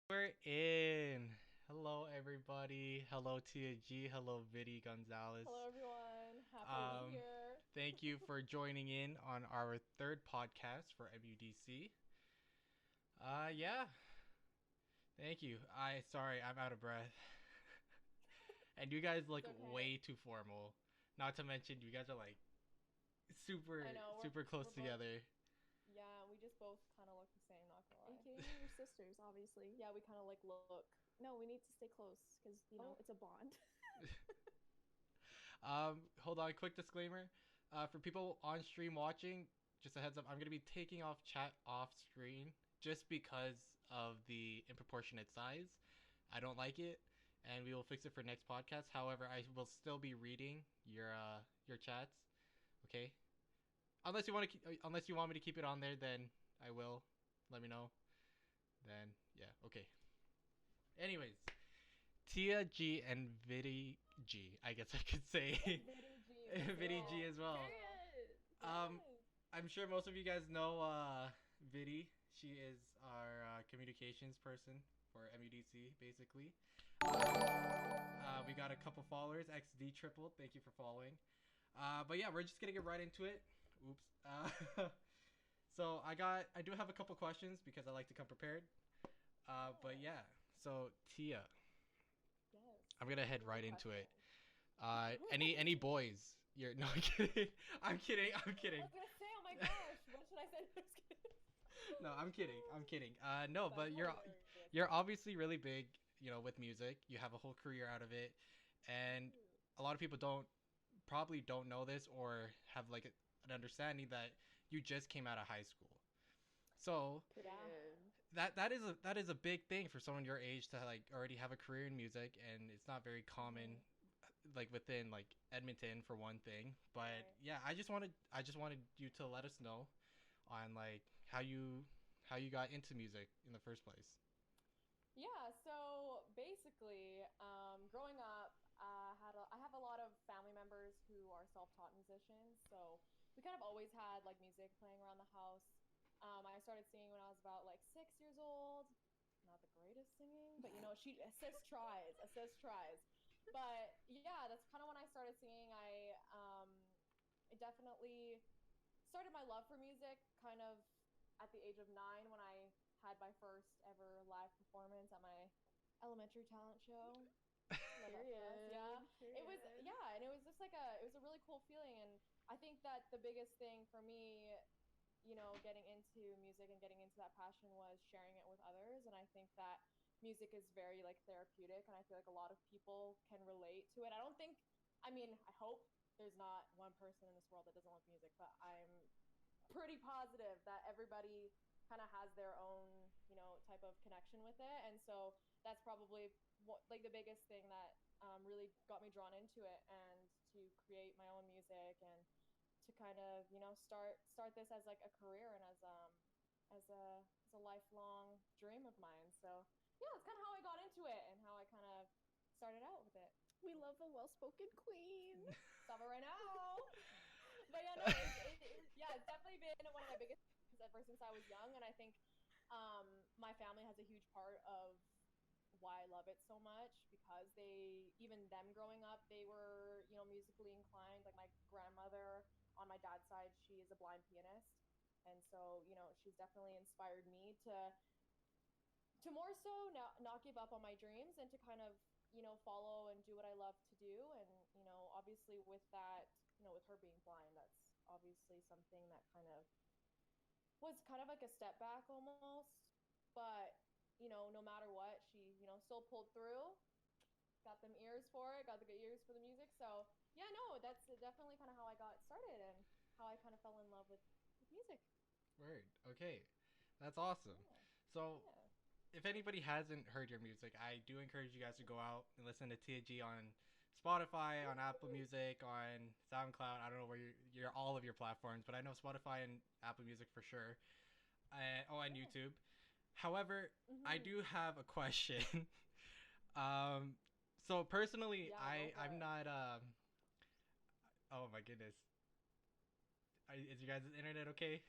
We're in. Hello, everybody. Hello, Tia G. Hello, Vitty Hello, Gonzales. everyone. Happy to be Um, here. Thank you for joining in on our third podcast for MUDC. Yeah. Thank you. Sorry, I'm out of breath. And you guys It's look okay. way too formal. Not to mention, you guys are like I super, know super we're close both together. yeah. We just both kind of look the same. Not gonna lie. AKA your sisters, obviously. Yeah, we kind of like look. No, we need to stay close because, Oh, it's a bond. Hold on, quick disclaimer. For people on stream watching, just a heads up, I'm going to be taking off chat off screen just because of the improportionate size. I don't like it, and we will fix it for next podcast. However, I will still be reading your chats. Okay, unless you want me to keep it on there, then I will. Let me know. Then yeah, okay. Anyways, Tia G and Vitty G, I guess I could say. Vitty G as Vitty G well. as well. Period. Um, Yes. I'm sure most of you guys know Vitty. She is our communications person for MUDC, basically. We got a couple followers. XD tripled. Thank you for following. But yeah, we're just gonna get right into it. Oops. So I do have a couple questions because I like to come prepared. But Oh, yeah. So Tia, yes. I'm gonna head What are the right into it. questions? Any boys? You're no, I'm kidding. I'm kidding. I'm I kidding. was gonna say, oh my gosh, what should I say? I'm just kidding. No, I'm kidding. I'm kidding. No, That's but hilarious. you're obviously really big. With music, you have a whole career out of it, and Ooh, a lot of people probably don't know this or have like an understanding that you just came out of high school. So yeah. Period. that is a big thing for someone your age to like already have a career in music, and it's not very Mm-hmm. common like within like Edmonton for one thing. But Right. yeah, I just wanted you to let us know on like how you got into music in the first place. Yeah, so basically, growing up, I have a lot of family members who are self-taught musicians, so we kind of always had like music playing around the house. I started singing when I was about like 6 years old. Not the greatest singing, but she assist tries. But yeah, that's kind of when I started singing. I definitely started my love for music kind of at the age of 9 when I had my first ever live performance at my elementary talent show. Love that for us. Yeah. Period. It was Period. yeah, and it was just like it was a really cool feeling, and I think that the biggest thing for me, getting into music and getting into that passion was sharing it with others, and I think that music is very like therapeutic, and I feel like a lot of people can relate to it. I mean, I hope there's not one person in this world that doesn't love music, but I'm pretty positive that everybody kind of has their own, type of connection with it. And so that's probably like the biggest thing that really got me drawn into it and to create my own music and to kind of, start this as like a career and as a lifelong dream of mine. So yeah, that's kind of how I got into it and how I kind of started out with it. We love a well spoken queen. Stop it right now. But yeah, no, yeah, it's definitely been one of my biggest things ever since I was young, and I think my family has a huge part of why I love it so much because even them growing up, they were musically inclined. Like my grandmother on my dad's side, she is a blind pianist, and so she's definitely inspired me to more so not give up on my dreams and to kind of follow and do what I love to do. And obviously with that, with her being blind, that's obviously something that kind of was kind of like a step back almost. But no matter what, she still pulled through, got them ears for it, got the good ears for the music. So yeah, no, that's definitely kind of how I got started and how I kind of fell in love with music. Word. Okay, that's awesome. Yeah. So Yeah. if anybody hasn't heard your music, I do encourage you guys to go out and listen to TG on Spotify, on Apple Music, on SoundCloud. I don't know where you're all of your platforms, but I know Spotify and Apple Music for sure. And Yeah. YouTube. However, I Hmm. do have a question. um, so personally, Yeah, go for I'm it. not. Oh my goodness, is you guys' internet okay?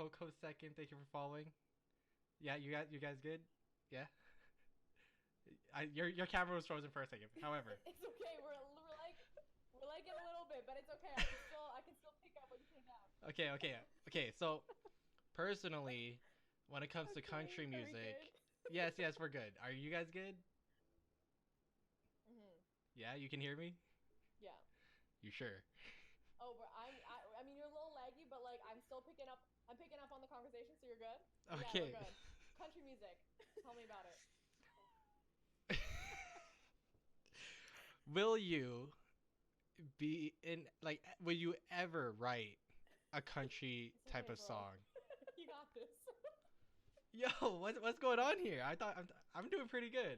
Coco second. Thank you for following. Yeah, you guys good? Yeah. Your camera was frozen for a second. However, It's okay. We're like in a little bit, but it's okay. I can still pick up what you're putting down. okay. So personally, when it comes to Okay, country are we music, good? yes, we're good. Are you guys good? Mhm. Yeah, you can hear me. Yeah. You sure? Oh, but I mean, you're a little laggy, but like I'm still picking up. I'm picking up on the conversation, so you're good. But yeah, Okay. we're good. Country music. Tell me about it. Will you be in like? Will you ever write a country It's type okay, of bro. song? You got this. Yo, what's going on here? I thought I'm doing pretty good.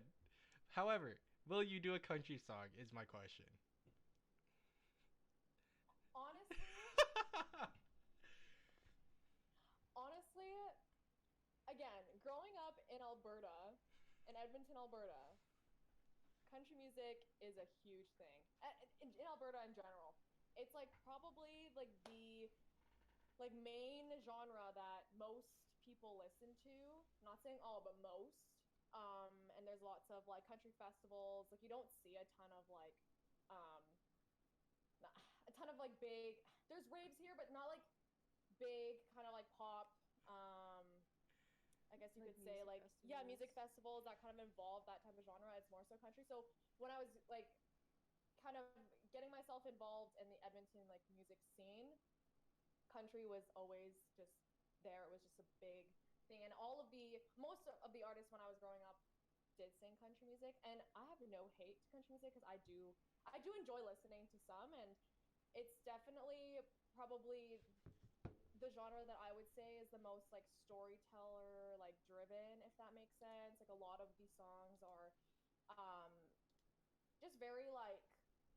However, will you do a country song? Is my question. Honestly, honestly, again, growing up in Alberta, in Edmonton, Alberta, country music is a huge thing. In Alberta in general, it's like probably like the like main genre that most people listen to. Not saying all, but most. And there's lots of like country festivals. Like you don't see a ton of like um a ton of like big. There's raves here, but not like big kind of like pop. Um, I guess you Like could say music like yeah, music festivals. festivals that kind of involve that type of genre. It's more so country. So when I was like kind of getting myself involved in the Edmonton like music scene, country was always just there. It was just a big thing, and all of the most of the artists when I was growing up did sing country music, and I have no hate to country music because I do enjoy listening to some, and it's definitely probably the genre that I would say is the most like storyteller like driven, if that makes sense. Like a lot of these songs are um just very like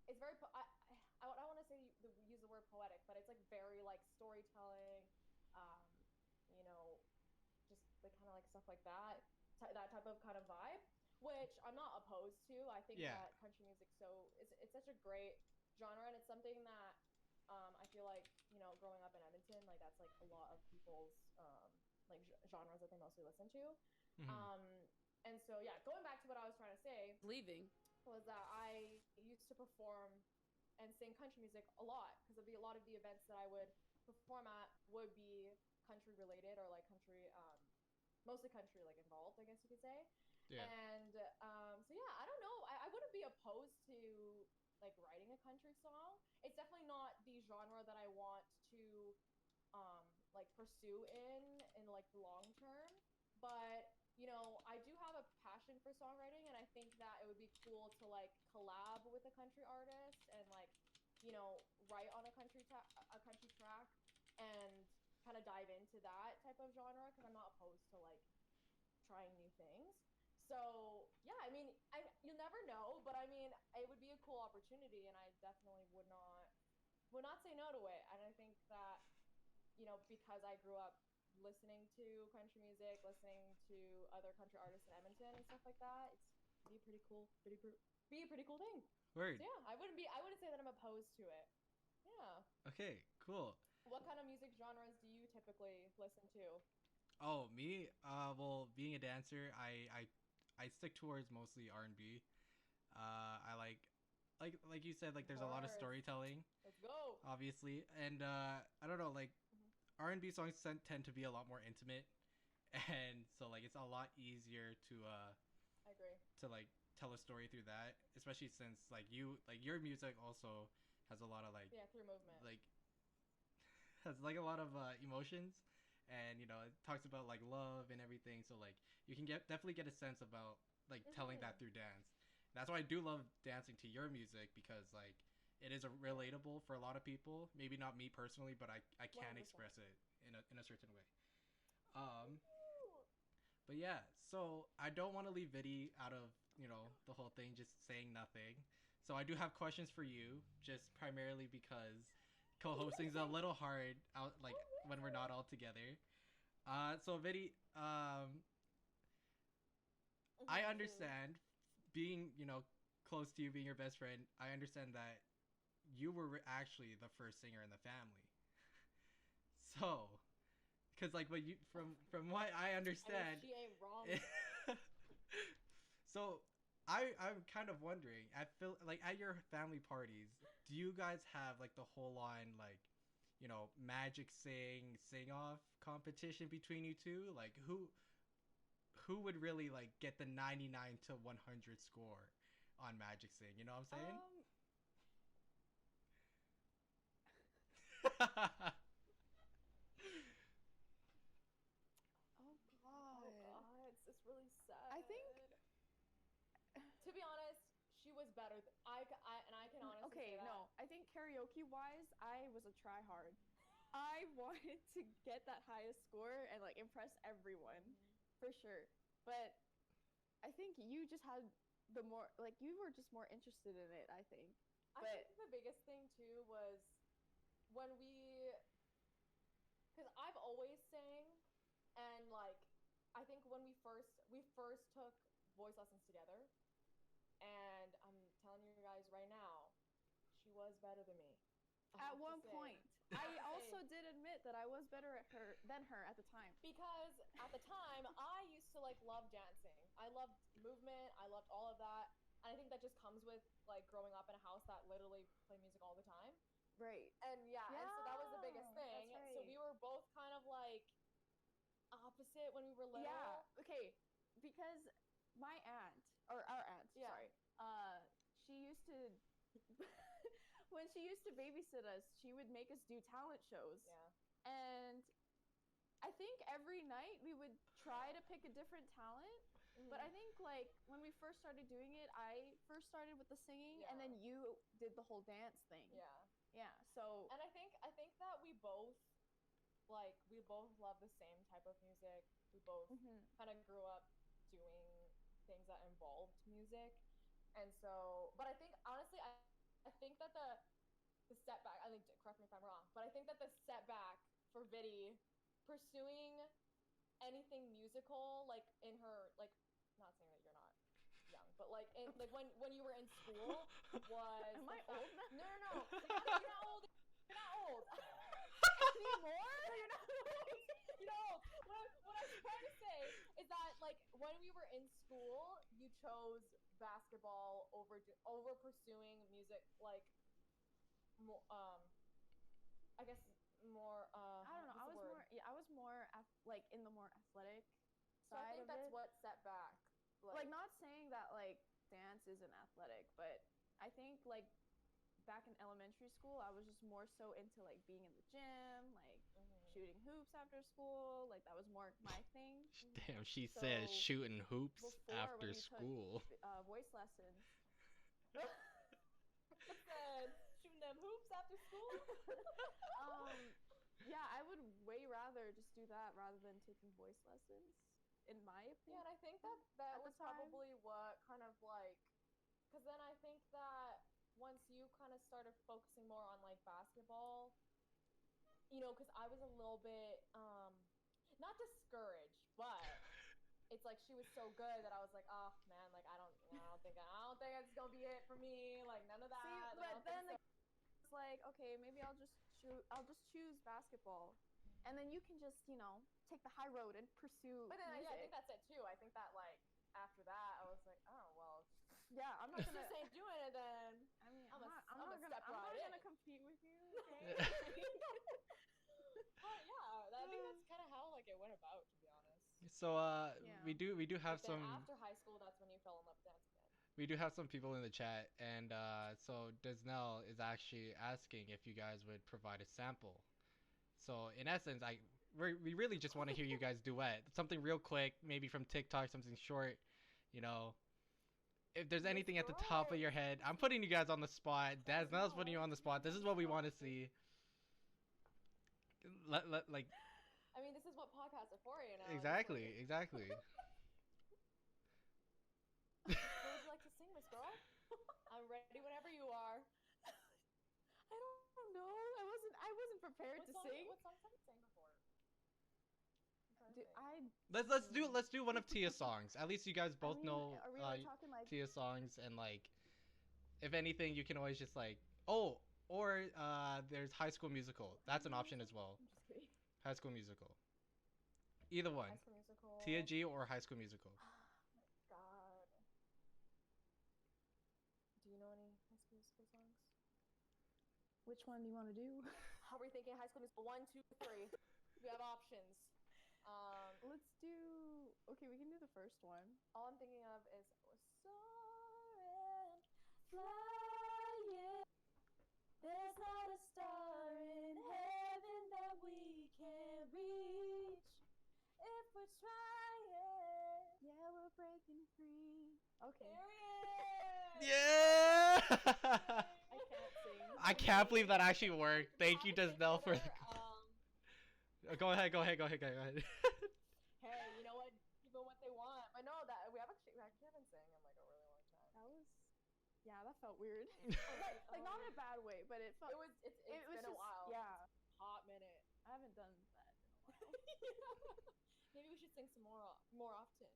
it's very I want to say use the word poetic, but it's like very like storytelling, um, you know, just like kind of like stuff like that, that type of kind of vibe, which I'm not opposed to. I think Yeah. that country music it's such a great genre, and it's something that I feel like growing up in Edmonton, like that's like a lot of people's like genres that they mostly listen to. Mhm. Um, and so yeah, going back to what I was trying to say Leaving. was that I used to perform and sing country music a lot because a lot of the events that I would perform at would be country related or like country, mostly country like involved, I guess you could say. Yeah. And so yeah, I don't know. I wouldn't be opposed to like writing a country song. It's definitely not the genre that I want to like pursue in like the long term, but I do have a passion for songwriting, and I think that it would be cool to like collab with a country artist and like write on a country track and kind of dive into that type of genre because I'm not opposed to like trying new things. So yeah, I mean, you'll never know, but I mean, it would be a cool opportunity, and I definitely would not say no to it. And I think that because I grew up listening to country music, listening to other country artists in Edmonton and stuff like that, it's be a pretty cool, be a pretty cool thing. Word. So yeah, I wouldn't say that I'm opposed to it. Yeah. Okay. Cool. What kind of music genres do you typically listen to? Oh, me? Well, being a dancer, I stick towards mostly R&B. I like you said, like there's a lot of Bars. storytelling, Let's go. obviously, and I don't know, like Mhm. R&B songs tend to be a lot more intimate, and so like it's a lot easier I agree. to like tell a story through that, especially since like your music also has a lot of Yeah, through movement. like has like a lot of emotions, and it talks about like love and everything, so like you can definitely get a sense about like telling that Mhm. through dance. That's why I do love dancing to your music, because like it is a relatable for a lot of people, maybe not me personally, but I can 100%. express it in a certain way. um but yeah, so I don't want to leave Vitty out of the whole thing just saying nothing. So I do have questions for you, just primarily because co-hosting is a little hard out like when we're not all together. So Vitty, I Shoot. understand being close to you, being your best friend. I understand that you were actually the first singer in the family. So, Because like, what you from what I I understand, mean, she ain't wrong. so I'm kind of wondering like at your family parties, do you guys have like the whole line like, magic sing off competition between you two? Like who would really like get the 99 to 100 score on magic sing? You know what I'm saying? Oh Oh god. god, it's really sad. I think. To be honest, she was better. I can honestly Okay, say that. no. I think karaoke wise, I was a try hard. I wanted to get that highest score and like impress everyone, for sure. But I think you just had the more like you were just more interested in it. I think. I think the biggest thing too was when because I've always sang, and like I think when we first took voice lessons together, and I'm telling you guys right now, she was better than me. At one point, I also did admit that I was better than her at the time. Because at the time, I used to like love dancing. I loved movement. I loved all of that. And I think that just comes with like growing up in a house that literally play music all the time. Right. And and so that was the biggest thing. That's right. So we were both kind of like opposite when we were little. Yeah. Okay. Because my aunt, or our aunt, Yeah. sorry, she used to, when she used to babysit us, she would make us do talent shows. Yeah. And I think every night we would try to pick a different talent. But I think like when we first started doing it, I first started with the singing, and then you did the whole dance thing. Yeah. Yeah. So. And I think that we both love the same type of music. We both kind of grew up doing things that involved music. And so, but I think honestly, I think that the setback, I think, correct me if I'm wrong, but I think that the setback for Vitty pursuing anything musical, like in her, like, not saying that you're not young, but like in, like when you were in school was. Am I old now? No. You're not old. You're not old. Anymore? You're not old. You know, what I was trying to say is that like when we were in school, you chose basketball over pursuing music, like more, I guess more. I don't know. I was more like in the more athletic So I side think of that's it. what set back. Like not saying that like dance isn't athletic, but I think like back in elementary school, I was just more so into like being in the gym, like shooting hoops after school. Like that was more my thing. Damn, she says shooting hoops Before, after when we school. took, voice lessons. Said shooting them hoops after school. Yeah, I would way rather just do that rather than taking voice lessons, in my opinion. Yeah, and I think that was probably what kind of like, because then I think that once you kind of started focusing more on like basketball, because I was a little bit not discouraged, but it's like she was so good that I was like, oh man, like I don't think it's gonna be it for me, like none of that. See, like, but then it's like, okay, maybe I'll just choose basketball, and then you can just take the high road and pursue. But then music. I think that's it too. I think that like after that, I was like, oh well. Yeah, I'm not gonna. Just ain't doing it then. I mean, I'm not gonna compete with you. Okay? Yeah, I think that's kind of how like it went about, to be honest. So Yeah. we do have But then some. after high school, that's when you fell in love with dance again. We do have some people in the chat, and so Desnell is actually asking if you guys would provide a sample. So in essence, we really just want to hear you guys duet something real quick, maybe from TikTok, something short. If there's anything at the top of your head, I'm putting you guys on the spot. Desnell's putting you on the spot. This is what we want to see. Like. I mean, this is what podcasts are for, Exactly. What would you like to sing, Miss Girl? I'm ready whenever you are. I don't know. I wasn't prepared to sing. What songs have you sang before? Let's do one of Tia's songs. At least you guys both know Are we like talking like Tia's songs, and like, if anything, you can always just like there's High School Musical. That's an option as well. I'm just kidding. High School Musical. Either one. High School Musical. Tia G or High School Musical. God. Do you know any High School Musical songs? Which one do you want to do? How are we thinking? High School Musical 1, 2, 3. We have options. Let's do. Okay, we can do the first one. All I'm thinking of is we're soaring, flying. There's not a star in heaven that we can't reach if we're trying. Yeah, we're breaking free. Okay. Period. Yeah! I can't sing. I can't believe that actually worked. Thank you, Desnell, for the. Go ahead. Hey, you know what? People what they want. I know that we actually haven't sang in like a really long time. That was. Yeah, that felt weird. like Not in a bad way, but it felt. It's it was been a just, while. Yeah. Hot minute. I haven't done that in a while. Maybe we should sing some more often.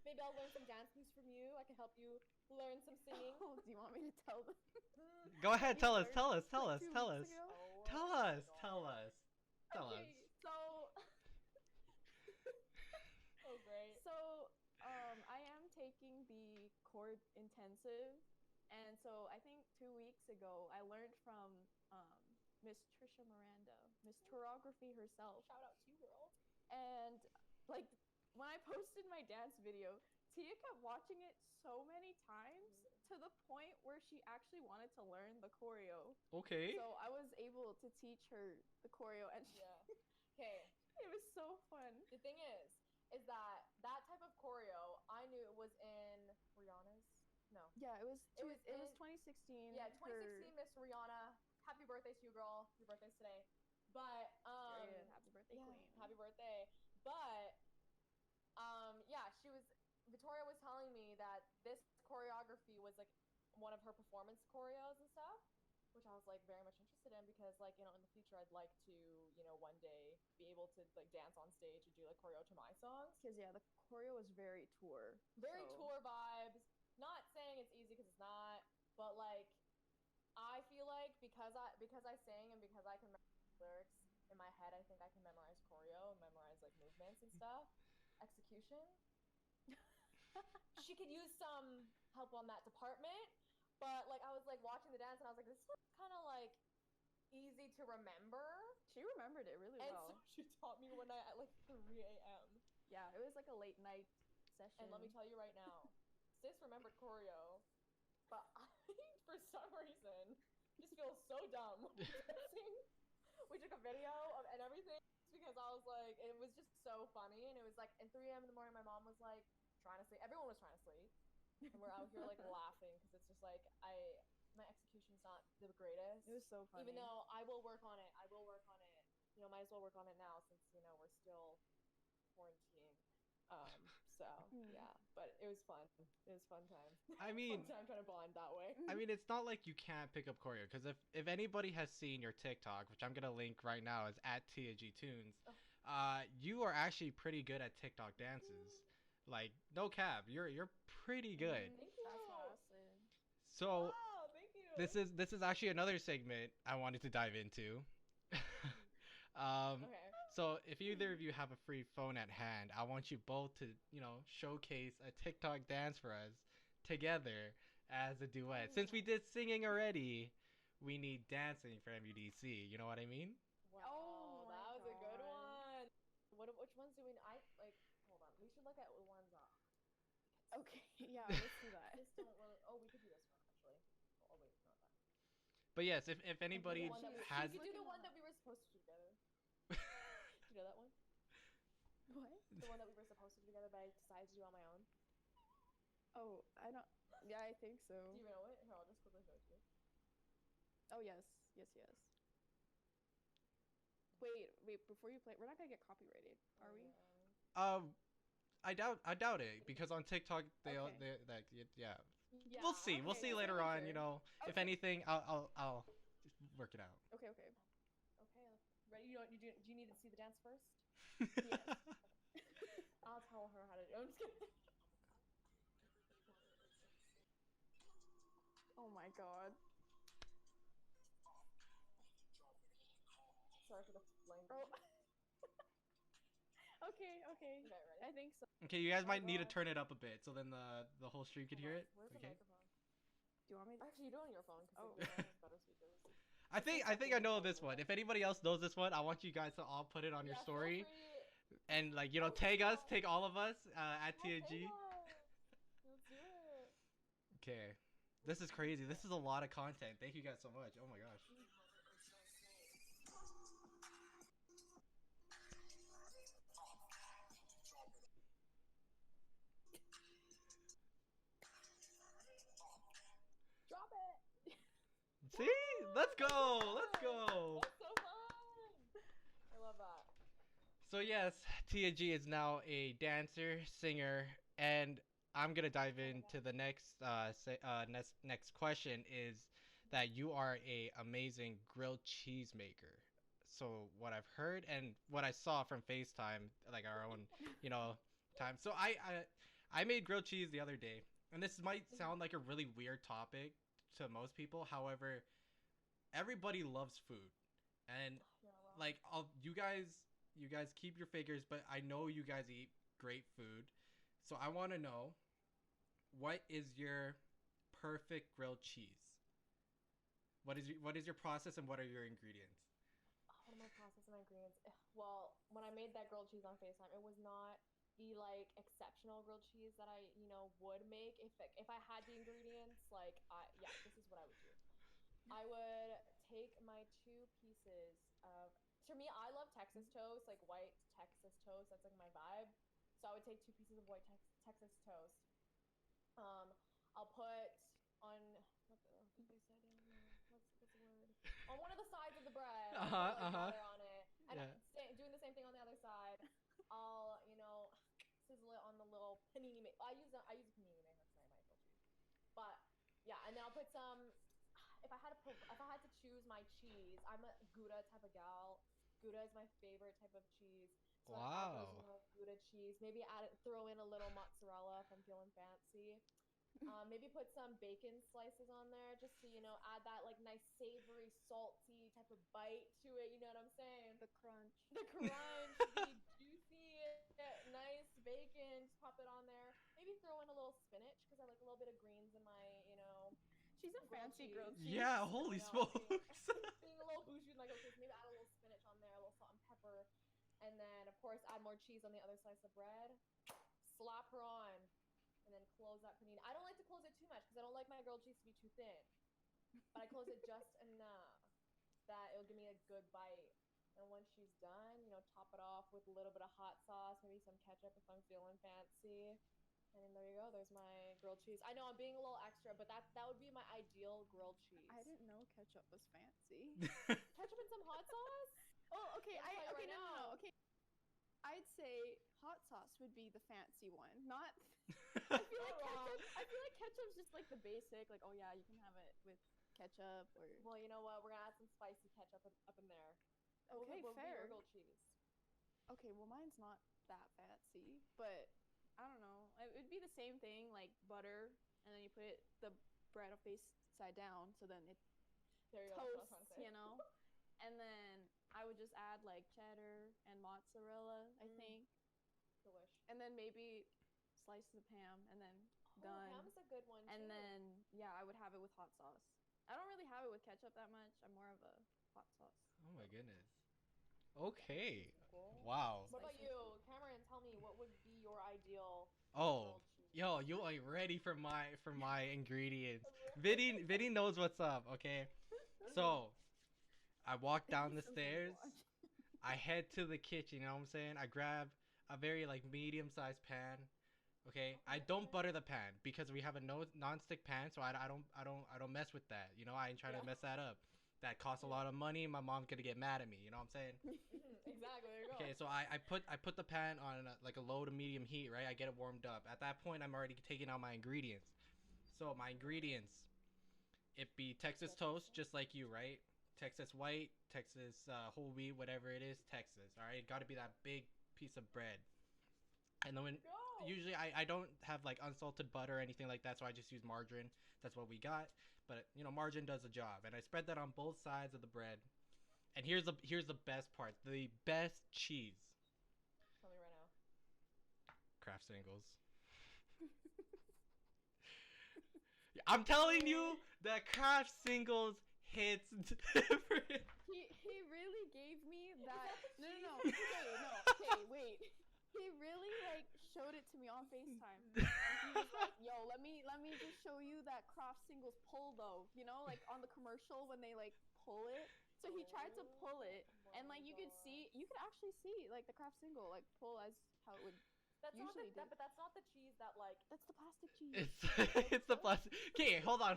Maybe I'll learn some dance moves from you. I can help you learn some singing. Oh, do you want me to tell them? Go ahead, tell us. Like 2 weeks Tell us. ago? Tell us. Okay, so Oh, great. so I am taking the chord intensive, and so I think 2 weeks ago I learned from Miss Trisha Miranda, Miss Choreography herself, Shout out to you, girl. and like when I posted my dance video, Tia kept watching it so many times to the point where she actually wanted to learn the choreo. Okay. So I was able to teach her the choreo, and Yeah. Okay. it was so fun. The thing is that type of choreo I knew it was in Rihanna's. No. Yeah, it was. It was It was in- 2016. Yeah, 2016 Miss Rihanna. Happy birthday to you, girl. Your birthday's today. But Happy birthday, yeah, queen. happy birthday. But yeah, Victoria was telling me that this choreography was like one of her performance choreos and stuff, which I was like very much interested in because like, you know, in the future I'd like to, you know, one day be able to like dance on stage and do like choreo to my songs. Because yeah, the choreo was very tour. Very so- tour vibes. Not saying it's easy because it's not, but like I feel like because I sing and because I can memorize lyrics in my head, I think I can memorize choreo and memorize like movements and stuff. Execution. She could use some help on that department, but like I was like watching the dance and I was like, this looks kind of like easy to remember. She remembered it really And well. so she taught me one night at like 3 a.m. Yeah, it was like a late night session. And let me tell you right now, sis remembered choreo, but I, for some reason, just feel so dumb dancing. We took a video and everything because I was like, it was just so funny. And it was like at 3 a.m. in the morning, my mom was like trying to sleep. Everyone was trying to sleep. And we're out here like laughing because it's just like, my execution's not the greatest. It was so funny. Even though I will work on it. You know, might as well work on it now since, you know, we're still quarantining. So yeah, but it was fun. It was fun time. I mean, fun time trying to bond that way. I mean, it's not like you can't pick up choreo because if anybody has seen your TikTok, which I'm gonna link right now, is at TiaGTunes. You are actually pretty good at TikTok dances. Like no cap, you're pretty good. Thank you. That's awesome. So Wow, thank you. this is actually another segment I wanted to dive into. Okay. So if either of you have a free phone at hand, I want you both to, you know, showcase a TikTok dance for us together as a duet. Since we did singing already, we need dancing for MUDC. You know what I mean? Wow, Oh my that was a good God. one. Which ones do we? Hold on. We should look at the ones. Okay, yeah, let's do that. This don't really. Oh, we could do this one actually. Oh wait, not that. But yes, if anybody The one that has we could do the looking one at- that we were supposed to do together. You know that one? What? The one that we were supposed to do together, but I decided to do on my own. Oh, I don't. Yeah, I think so. Do you know it? Here, I'll just quickly show it to you. Oh yes. Wait. Before you play, we're not gonna get copyrighted, are we? I doubt it because on TikTok they Okay. yeah. Yeah. We'll see. We'll okay, see that's later what on. I'm You know, if Okay. anything, I'll work it out. Okay. Okay. Ready? Do you need to see the dance first? I'll tell her how to do. I'm just kidding. Oh my god. Sorry for the language. Oh. Okay. Okay, ready? I think so. Okay, you guys Oh, might need to God. turn it up a bit so then the whole stream could Hold hear on, it. Where's the Okay. microphone? Do you want me to? Actually, you do it on your phone because Oh. your phone has better speakers. I think I know this one. If anybody else knows this one, I want you guys to all put it on your Yeah, story feel free. and like you know Oh, tag us, yeah. tag all of us at Oh, take TNG. us. Let's do it. Okay, this is crazy. This is a lot of content. Thank you guys so much. Oh my gosh. Drop it. See, let's go, let's go. That's so fun. I love that. So yes, TNG is now a dancer, singer, and I'm gonna dive into the next question is that you are a amazing grilled cheese maker. So what I've heard and what I saw from FaceTime, like our own, you know, time. So I made grilled cheese the other day, and this might sound like a really weird topic to most people. However, everybody loves food, and You're not wrong. like you guys keep your figures, but I know you guys eat great food. So I want to know, what is your perfect grilled cheese? What is your process and what are your ingredients? What are my process and my ingredients? Well, when I made that grilled cheese on FaceTime, it was not the like exceptional grilled cheese that I, would make if I had the ingredients. Like, yeah, this is what I would do. I would take my 2 pieces of. For me, I love Texas toast, like white Texas toast. That's like my vibe. So I would take 2 pieces of white Texas toast. I'll put on what the they said what's the word on one of the sides of the bread. I'll put like butter on it, and Yeah. doing the same thing on the other side. I'll sizzle it on the little panini. I use a panini maker because I make grilled cheese. But yeah, and then I'll put some. If I had to choose my cheese, I'm a Gouda type of gal. Gouda is my favorite type of cheese. So I'd add those Wow. little Gouda cheese. Maybe throw in a little mozzarella if I'm feeling fancy. Maybe put some bacon slices on there just to, add that like nice savory, salty type of bite to it. You know what I'm saying? The crunch. The crunch, the juicy, nice bacon. Just pop it on there. Maybe throw in a little spinach because I like a little bit of greens in my, She's a grilled fancy cheese. grilled cheese. Yeah, holy smokes. Being a little bougie with my grilled cheese. Maybe add a little spinach on there, a little salt and pepper. And then, of course, add more cheese on the other slice of bread. Slap her on. And then close that panini. I don't like to close it too much because I don't like my grilled cheese to be too thin. But I close it just enough that it'll give me a good bite. And once she's done, top it off with a little bit of hot sauce, maybe some ketchup if I'm feeling fancy. And then there you go. There's my grilled cheese. I know I'm being a little extra, but that would be my ideal grilled cheese. I didn't know ketchup was fancy. Ketchup and some hot sauce? Oh, okay. I'll tell you right No. now. Okay. I'd say hot sauce would be the fancy one. Not. I feel like ketchup's just like the basic. Like, oh yeah, you can have it with ketchup or. Well, you know what? We're gonna add some spicy ketchup up in there. Okay, what would be fair. your grilled cheese? Okay, well mine's not that fancy, but I don't know. It would be the same thing, like butter, and then you put the bread face side down, so then it There you go. That's what I was toasts, trying to say. And then I would just add like cheddar and mozzarella, I think, Delish. and then maybe slices of ham, and then done. Ham's a good one And too. then yeah, I would have it with hot sauce. I don't really have it with ketchup that much. I'm more of a hot sauce. Oh my goodness. Okay. Cool. Wow. What about you, Cameron? Tell me, what would be your ideal Oh, grilled cheese? yo, you are ready for my ingredients. Vitty knows what's up, okay? So, I walk down the stairs. I head to the kitchen, you know what I'm saying? I grab a very like medium-sized pan. Okay? I don't butter the pan because we have a non-stick pan, so I don't mess with that. You know, I ain't trying to mess that up. That costs a lot of money. My mom's gonna get mad at me. You know what I'm saying? Exactly. There you go. Okay, so I put the pan on like a low to medium heat, right? I get it warmed up. At that point, I'm already taking out my ingredients. So my ingredients, it be Texas toast, just like you, right? Texas white, Texas whole wheat, whatever it is, Texas. All right, got to be that big piece of bread. And then usually I don't have like unsalted butter or anything like that, so I just use margarine. That's what we got. But margarine does the job, and I spread that on both sides of the bread. And here's the best part, the best cheese. Tell me right now. craft singles. I'm telling you, the craft singles hits different. He really gave me that. Is that the No, cheese? okay, wait. He really like showed it to me on FaceTime. And he was like, "Yo, let me just show you that craft singles pull though. You know, like on the commercial when they like pull it." So he tried to pull it, and like you could actually see like the craft single like pull as how it would. That's not Usually the, do. but that's not the cheese that like. That's the plastic cheese. It's the plastic. Okay, hold on.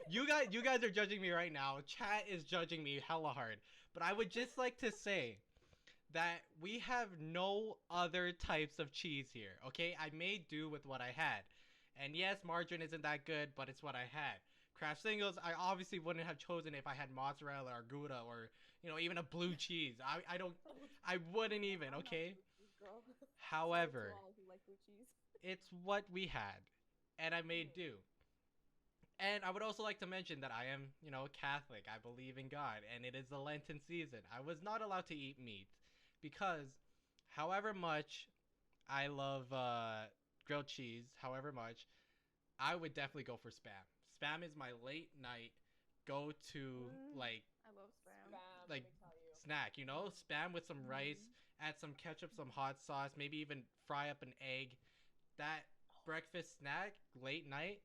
You guys are judging me right now. Chat is judging me hella hard. But I would just like to say that we have no other types of cheese here. Okay, I made do with what I had, and yes, margarine isn't that good, but it's what I had. Kraft singles, I obviously wouldn't have chosen if I had mozzarella or Gouda or even a blue cheese. I wouldn't even. I'm not Okay. blue cheese, girl. However, To all who like blue cheese. it's what we had, and I made do. And I would also like to mention that I am, Catholic. I believe in God, and it is the Lenten season. I was not allowed to eat meat because, however much I love grilled cheese, however much, I would definitely go for spam. Spam is my late night go to like I love spam. Spam, like let me tell you. snack. Spam with some rice, add some ketchup, some hot sauce, maybe even fry up an egg. That breakfast snack late night,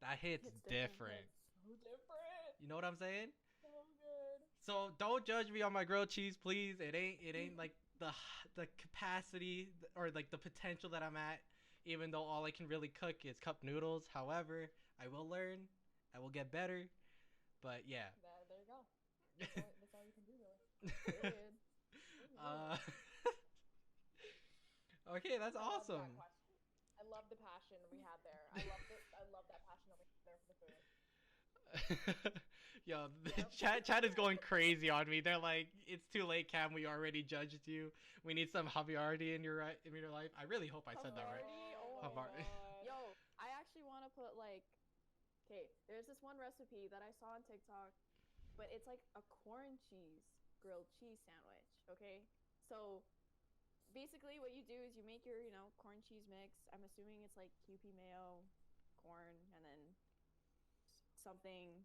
that hits It's different. So different. You know what I'm saying? So good. So don't judge me on my grilled cheese, please. It ain't like the capacity or like the potential that I'm at. Even though all I can really cook is cup noodles. However, I will learn. I will get better. But yeah. There you go. That's all you can do, really. Period. Okay, that's I love awesome. that question. I love the passion we had there. I love that passion over there for the food. Yo, Yep. chat is going crazy on me. They're like, "It's too late, Cam. We already judged you. We need some Javiardi in your life." I really hope I said that right. Oh my Havar- God. Yo, I actually want to put like, okay, there's this one recipe that I saw on TikTok, but it's like a corn cheese grilled cheese sandwich. Okay, so basically what you do is you make your corn cheese mix. I'm assuming it's like Kewpie mayo, corn, and then something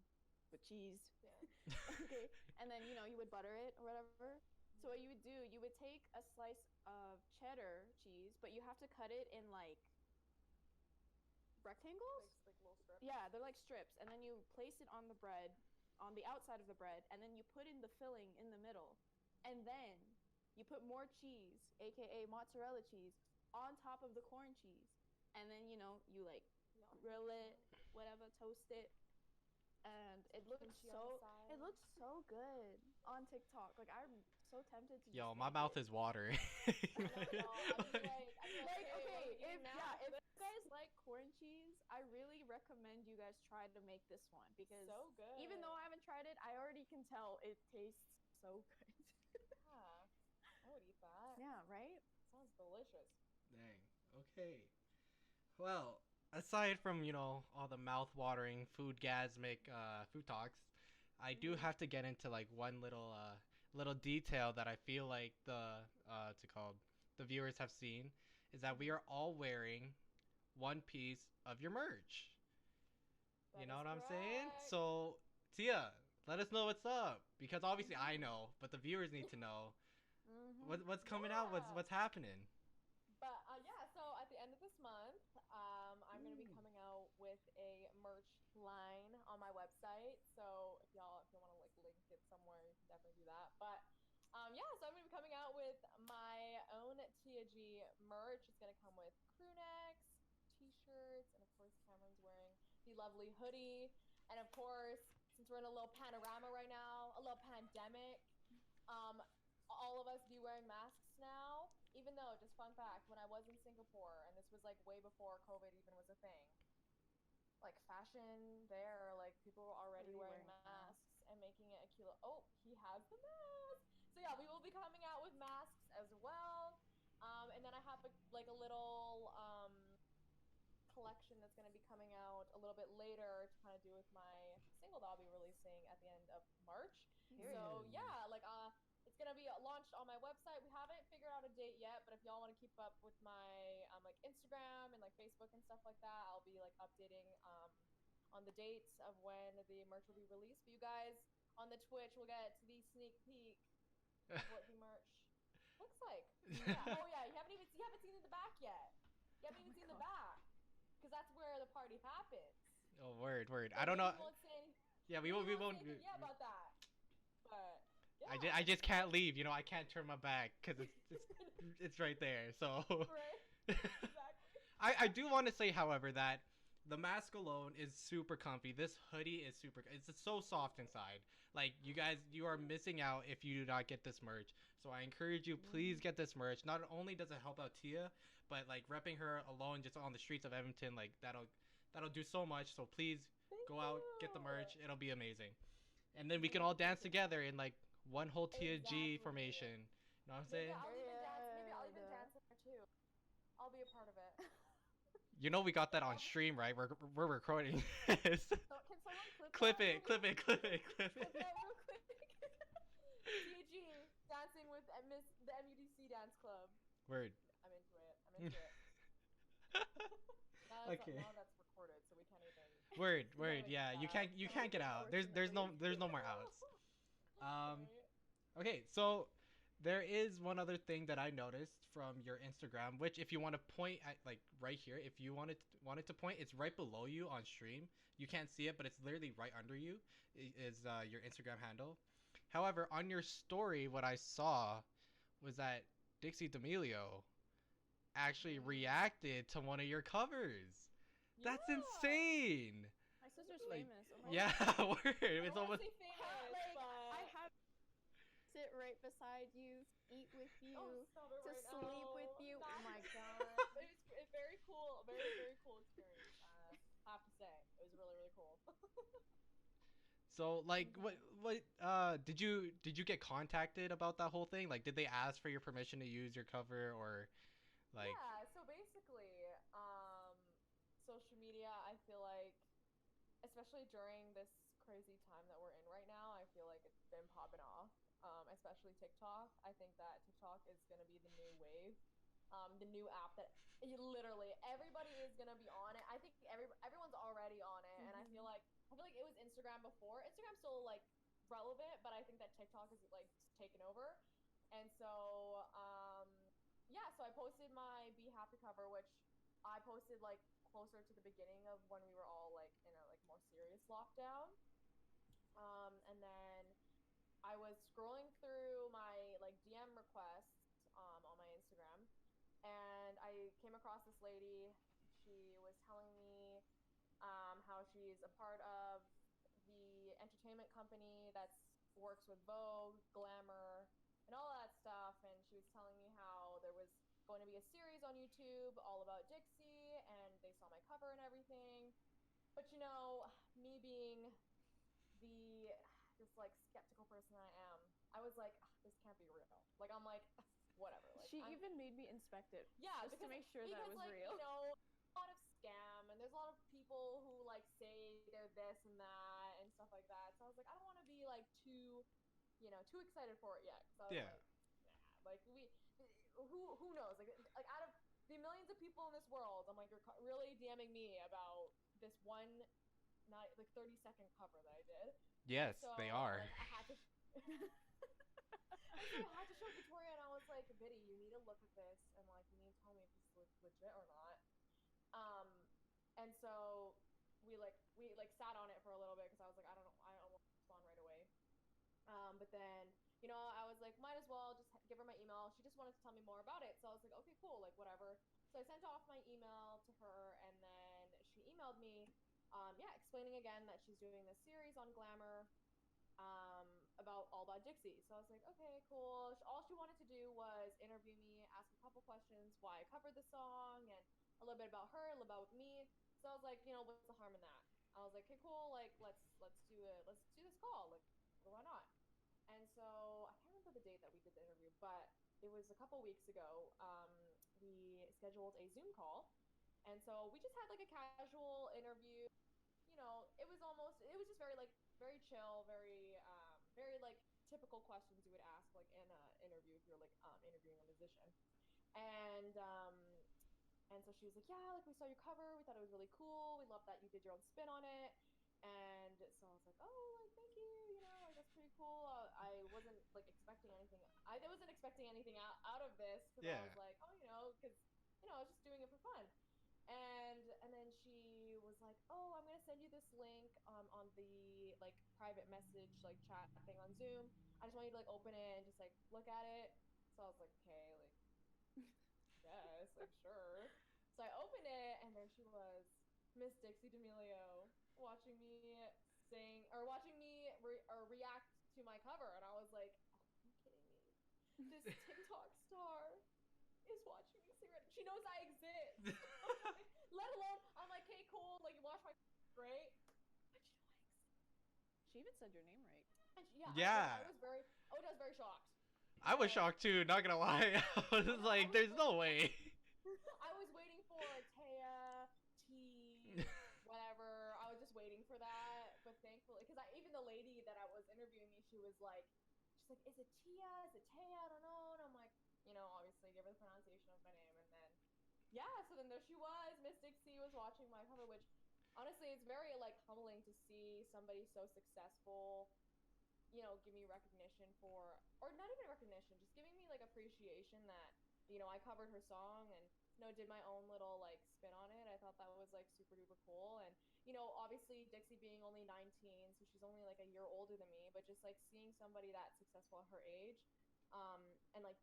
with cheese. Yeah. Okay, and then you would butter it or whatever. So what you would do, you would take a slice of cheddar cheese, but you have to cut it in like rectangles. Like little strips. Yeah, they're like strips, and then you place it on the bread, on the outside of the bread, and then you put in the filling in the middle, and then you put more cheese, aka mozzarella cheese, on top of the corn cheese, and then you like Yum. grill it, whatever, toast it, and it looks Crunchy on the it side. looks so good on TikTok. Like I'm so tempted to. Yo, just my make mouth it. is watering. I know, I'd be like, Okay, hey, if you guys like corn cheese, I really recommend you guys try to make this one because so good. even though I haven't tried it, I already can tell it tastes so good. Yeah, I would eat that. Yeah, right? Sounds delicious. Dang. Okay. Well, aside from all the mouth-watering, food-gasmic food talks, I do have to get into like one little detail that I feel like the viewers have seen is that we are all wearing one piece of your merch. You That know is what I'm saying? correct. So, Tia, let us know what's up because obviously I know, but the viewers need to know what's coming out. Yeah. What's happening? But yeah, so at the end of this month, I'm gonna be coming out with a merch line on my website. So if you want to like link it somewhere, you can definitely do that. But yeah, so I'm gonna be coming out with my own TG merch. It's gonna come with crew necks, t-shirts, and of course Cameron's wearing the lovely hoodie. And of course, since we're in a little panorama right now, a little pandemic, all of us be wearing masks now. Even though, just fun fact, when I was in Singapore, and this was like way before COVID even was a thing, like fashion there, like people were already wearing masks and making it a kilo. Oh, he has the mask. So yeah, we will be coming out with masks as well. And then I have a little collection that's going to be coming out a little bit later to kind of do with my single that I'll be releasing at the end of March. So yeah, it's gonna be launched on my website. We haven't figured out a date yet, but if y'all want to keep up with my like Instagram and like Facebook and stuff like that. I'll be like updating on the dates of when the merch will be released. But you guys on the Twitch will get to the sneak peek of what the merch looks like. Yeah. Oh yeah, you haven't seen the back yet. You haven't even seen the back because that's where the party happens. Oh, word. So I don't know. maybe we won't say Yeah, we maybe won't. say anything yet about that. But yeah. I just can't leave. You know, I can't turn my back because it's right there. So. Right. Exactly. I do want to say, however, that the mask alone is super comfy. This hoodie is super. It's so soft inside. Like, you guys, you are missing out if you do not get this merch. So I encourage you, please get this merch. Not only does it help out Tia, but like repping her alone just on the streets of Edmonton, like that'll do so much. So please go out, get the merch. It'll be amazing. And then we can all dance together in like one whole Tia G formation. You know what I'm saying? Maybe I'll even dance in there too. I'll be a part of it. You know we got that on stream, right? We're recording this. So, can someone clip that? it. Clip it real quick. TG dancing with the MUDC dance club. Word. I'm into it. Okay. Now that's recorded, so we can't even. Word. Yeah, you can't get out. There's no more outs. Okay, so there is one other thing that I noticed from your Instagram, which if you want to point at, like right here, if you wanted to point, it's right below you on stream. You can't see it, but it's literally right under you is your Instagram handle. However, on your story, what I saw was that Dixie D'Amelio actually reacted to one of your covers. That's insane. My sister's famous. Oh my Yeah, God. word. It's almost. I have sit right beside you, eat with you, sleep with you. Oh my God. It's very cool. Very, very cool experience. I have to say, it was really, really cool. So like what did you get contacted about that whole thing? Like did they ask for your permission to use your cover or like Yeah, so basically, social media, I feel like especially during this crazy time that we're in right now, I feel like it's been popping off. Especially TikTok. I think that TikTok is gonna be the new wave. The new app that literally everybody is gonna be on it. I think everyone's already on it, and I feel like it was Instagram before. Instagram's still like relevant, but I think that TikTok is like taken over. And so yeah, so I posted my Be Happy cover, which I posted like closer to the beginning of when we were all like in a like more serious lockdown. And then I was scrolling through my like DM requests on my Instagram, and I came across this lady. She was telling me how she's a part of the entertainment company that works with Vogue, Glamour, and all that stuff. And she was telling me how there was going to be a series on YouTube all about Dixie, and they saw my cover and everything. But you know, me being this like skeptical person I am, I was like, this can't be real. Like I'm like, whatever. Like she even made me inspect it. Yeah, just to make sure that it was like, real. You know, a lot of scam, and there's a lot of people who like say they're this and that and stuff like that. So I was like, I don't want to be like too excited for it yet. So I was like, who knows? Like out of the millions of people in this world, I'm like, you're really DMing me about this one, not like 30-second cover that I did. Yes, so, they are. Like, I had to. I had to show Victoria, and I was like, Vitty, you need to look at this, and like, you need to tell me if this is legit or not. And so we sat on it for a little bit because I was like, I don't want to respond right away. But then, I was like, might as well just give her my email. She just wanted to tell me more about it, so I was like, okay, cool, like whatever. So I sent off my email to her, and then she emailed me, explaining again that she's doing this series on Glamour. All about Dixie. So I was like, okay, cool. All she wanted to do was interview me, ask a couple questions, why I covered the song, and a little bit about her, a little bit about me. So I was like, what's the harm in that? I was like, okay, cool. Like, let's do this call. Like, why not? And so I can't remember the date that we did the interview, but it was a couple weeks ago. We scheduled a Zoom call, and so we just had like a casual interview. It was just very chill, very like typical questions you would ask like in an interview if you're like interviewing a musician. And And so she was like, yeah, like we saw your cover, we thought it was really cool, we love that you did your own spin on it. And so I was like, oh, like thank you, like that's pretty cool. I wasn't like expecting anything. I wasn't expecting anything out of this because I Yeah. was like, oh, because I was just doing it for fun. And then she was like, oh, I'm gonna send you this link on the like private message like chat thing on Zoom. I just want you to like open it and just like look at it. So I was like, okay, like yes, like sure. So I opened it and there she was, Miss Dixie D'Amelio, watching me sing or watching me react to my cover, and I was like, oh, are you kidding me? This TikTok star is watching me sing. She knows I exist. Let alone, I'm like, hey, cool. Like, you watch my great. But you know I exist. She even said your name right. And Yeah. I was very. I was very shocked. I was shocked too, not gonna lie. I was like, there's no way. I was waiting for Taya, T, whatever. I was just waiting for that. But thankfully, because even the lady that I was interviewing me, she's like, is it Tia? Is it Taya? I don't know. And I'm like, obviously give her the pronunciation of my name. And then, so then there she was. Miss Dixie was watching my cover, which honestly, it's very like humbling to see somebody so successful, give me recognition for, or not even recognition, just giving me like appreciation that, I covered her song and, did my own little like spin on it. I thought that was like super duper cool. And, obviously Dixie being only 19, so she's only like a year older than me, but just like seeing somebody that successful at her age, and like,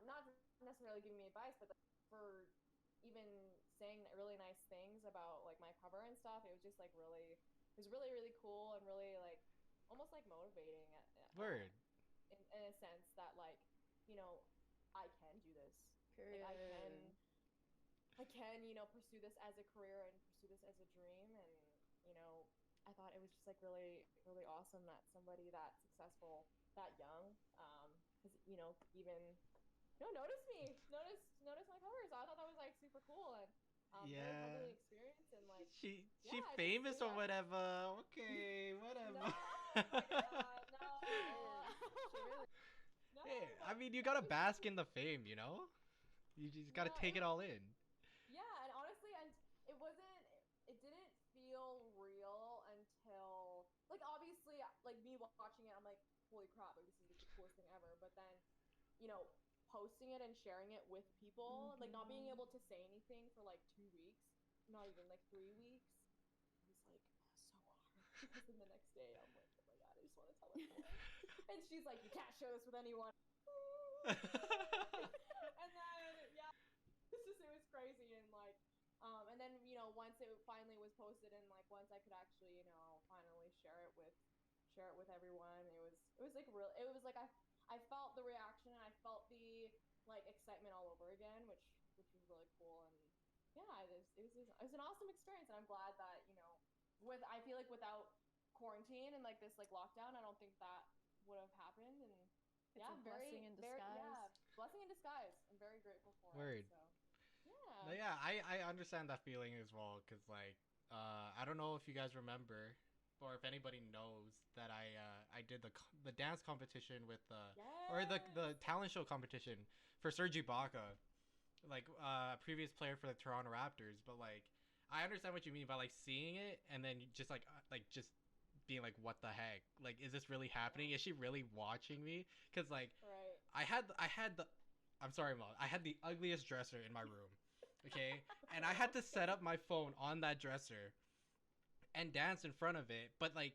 not necessarily giving me advice, but for even saying really nice things about like my cover and stuff, it was just like it was really, really cool and really like almost like motivating Word. In a sense that like, I can do this. Period. Like I can, pursue this as a career and pursue this as a dream. And, I thought it was just like really, really awesome that somebody that successful that young, has, even, notice me, notice my covers. I thought that was like super cool and very humbling experience and like she yeah, famous or whatever. Okay, whatever. No, oh my God, no. She really. No, Hey, I but mean, you that gotta was bask in the fame, You just gotta Yeah, take it all in. Yeah, and honestly, and it didn't feel real until, like, obviously, like, me watching it, I'm like, holy crap, like, this is the coolest thing ever. But then, posting it and sharing it with people, like, not being able to say anything for, like, 2 weeks, not even, like, 3 weeks, it was, like, so hard. Because then the next day, I'm like, oh my God, I just want to tell everyone. And she's like, you can't share this with anyone. And then, it was crazy. And like, and then, once it finally was posted and like, once I could actually, finally share it with everyone, it was like real, it was like, I felt the reaction and I felt the like excitement all over again, which was really cool. And yeah, it was an awesome experience. And I'm glad that, I feel like without quarantine and like this like lockdown, I don't think that would have happened. And It's a blessing in disguise. Blessing in disguise. I'm very grateful for Word. it. So, No, yeah, I understand that feeling as well, because like, I don't know if you guys remember, or if anybody knows that I did the dance competition with or the talent show competition for Serge Ibaka, like previous player for the Toronto Raptors. But like, I understand what you mean by like seeing it and then just like just being like, what the heck? Like, is this really happening? Is she really watching me? Because like, right. I had the, I'm sorry, Mom, I had the ugliest dresser in my room. Okay, and I had to set up my phone on that dresser and dance in front of it, but like,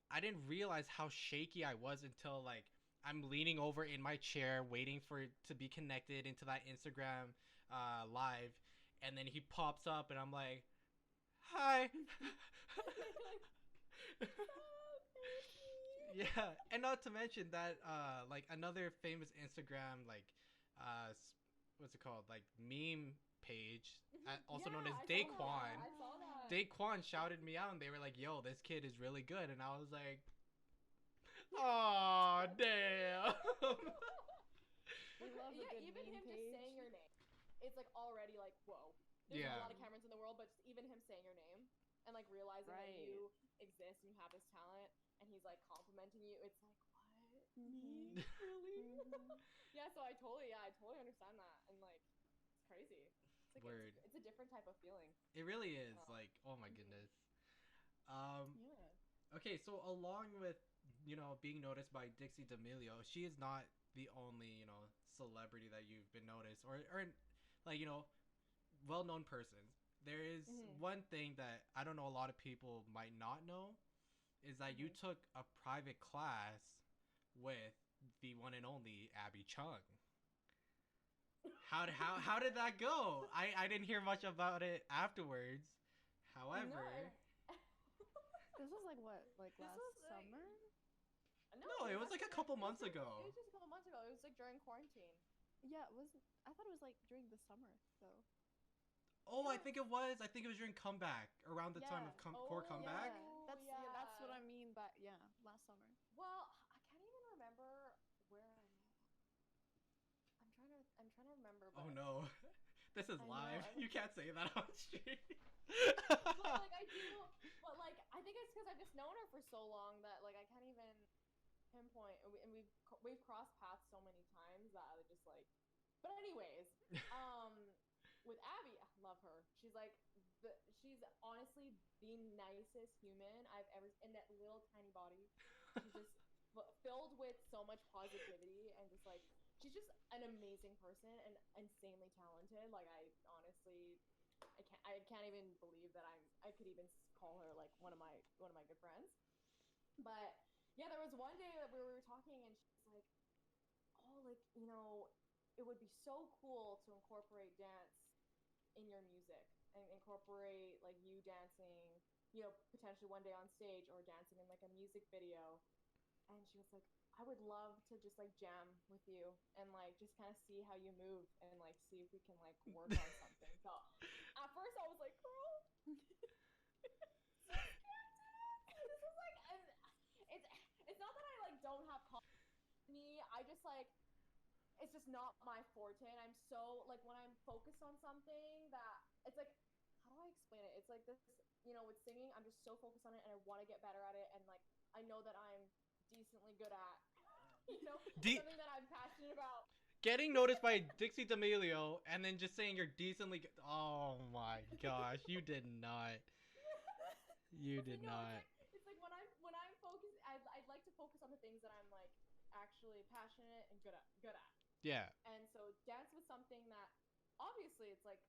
I didn't realize how shaky I was until like I'm leaning over in my chair waiting for it to be connected into that Instagram live, and then he pops up and I'm like, hi. Yeah, and not to mention that like another famous Instagram like what's it called, like meme page, also known as Daquan. I saw that. Daquan shouted me out and they were like, yo, this kid is really good. And I was like, oh damn. We love a good even meme him page. just saying your name, it's like already like, whoa. There's a lot of Camerons in the world, but just even him saying your name and like realizing that you exist and you have this talent, and he's like complimenting you, it's like, what? Me? Really? Yeah, so I totally understand that. And like, crazy. It's like Word. it's a different type of feeling. It really is. Oh. Like, oh my Mhm. goodness. Yeah. Okay, so along with being noticed by Dixie D'Amelio, she is not the only celebrity that you've been noticed, or like well-known persons. There is Mhm. one thing that I don't know a lot of people might not know is that you Mhm. took a private class with the one and only Abby Chung. How did that go? I didn't hear much about it afterwards. No, However, This was like what, like this last was like summer? no, no, it was like a actually couple it was months just, ago. It was just a couple months ago. It was like during quarantine. Yeah, it was. I thought it was like during the summer though. Oh, I It was think it was. I think it was during comeback, around the time of Yeah. core Oh, comeback. Yeah, that's what I yeah. mean. But yeah, last summer. Well, I can't even remember where I'm trying to remember, Oh but no, this is I know. live. You can't say that on stream. But like I do, but like I think it's because I've just known her for so long that like I can't even pinpoint. And we've crossed paths so many times that I just like. But anyways, with Abby, I love her. She's honestly the nicest human I've ever in that little tiny body. She's just filled with so much positivity and just like she's just an amazing person and insanely talented. Like I honestly I can't even believe that I could even call her like one of my good friends. But yeah, there was one day that we were talking and she's like, "Oh, like, it would be so cool to incorporate dance in your music and incorporate like you dancing, potentially one day on stage or dancing in like a music video." And she was like, "I would love to just like jam with you and like just kind of see how you move and like see if we can like work on something." So at first I was like, "Girl, this is like," and it's not that I like don't have confidence in me. I just like it's just not my forte. And I'm so like when I'm focused on something that it's like how do I explain it? It's like this, with singing, I'm just so focused on it and I want to get better at it and like I know that I'm decently good at De- something that I'm passionate about. Getting noticed by Dixie D'Amelio and then just saying you're decently. Oh my gosh, you did not. You But did no, not. it's like when I'm focused, I'd like to focus on the things that I'm like actually passionate and good at. Yeah. And so dance was something that obviously it's like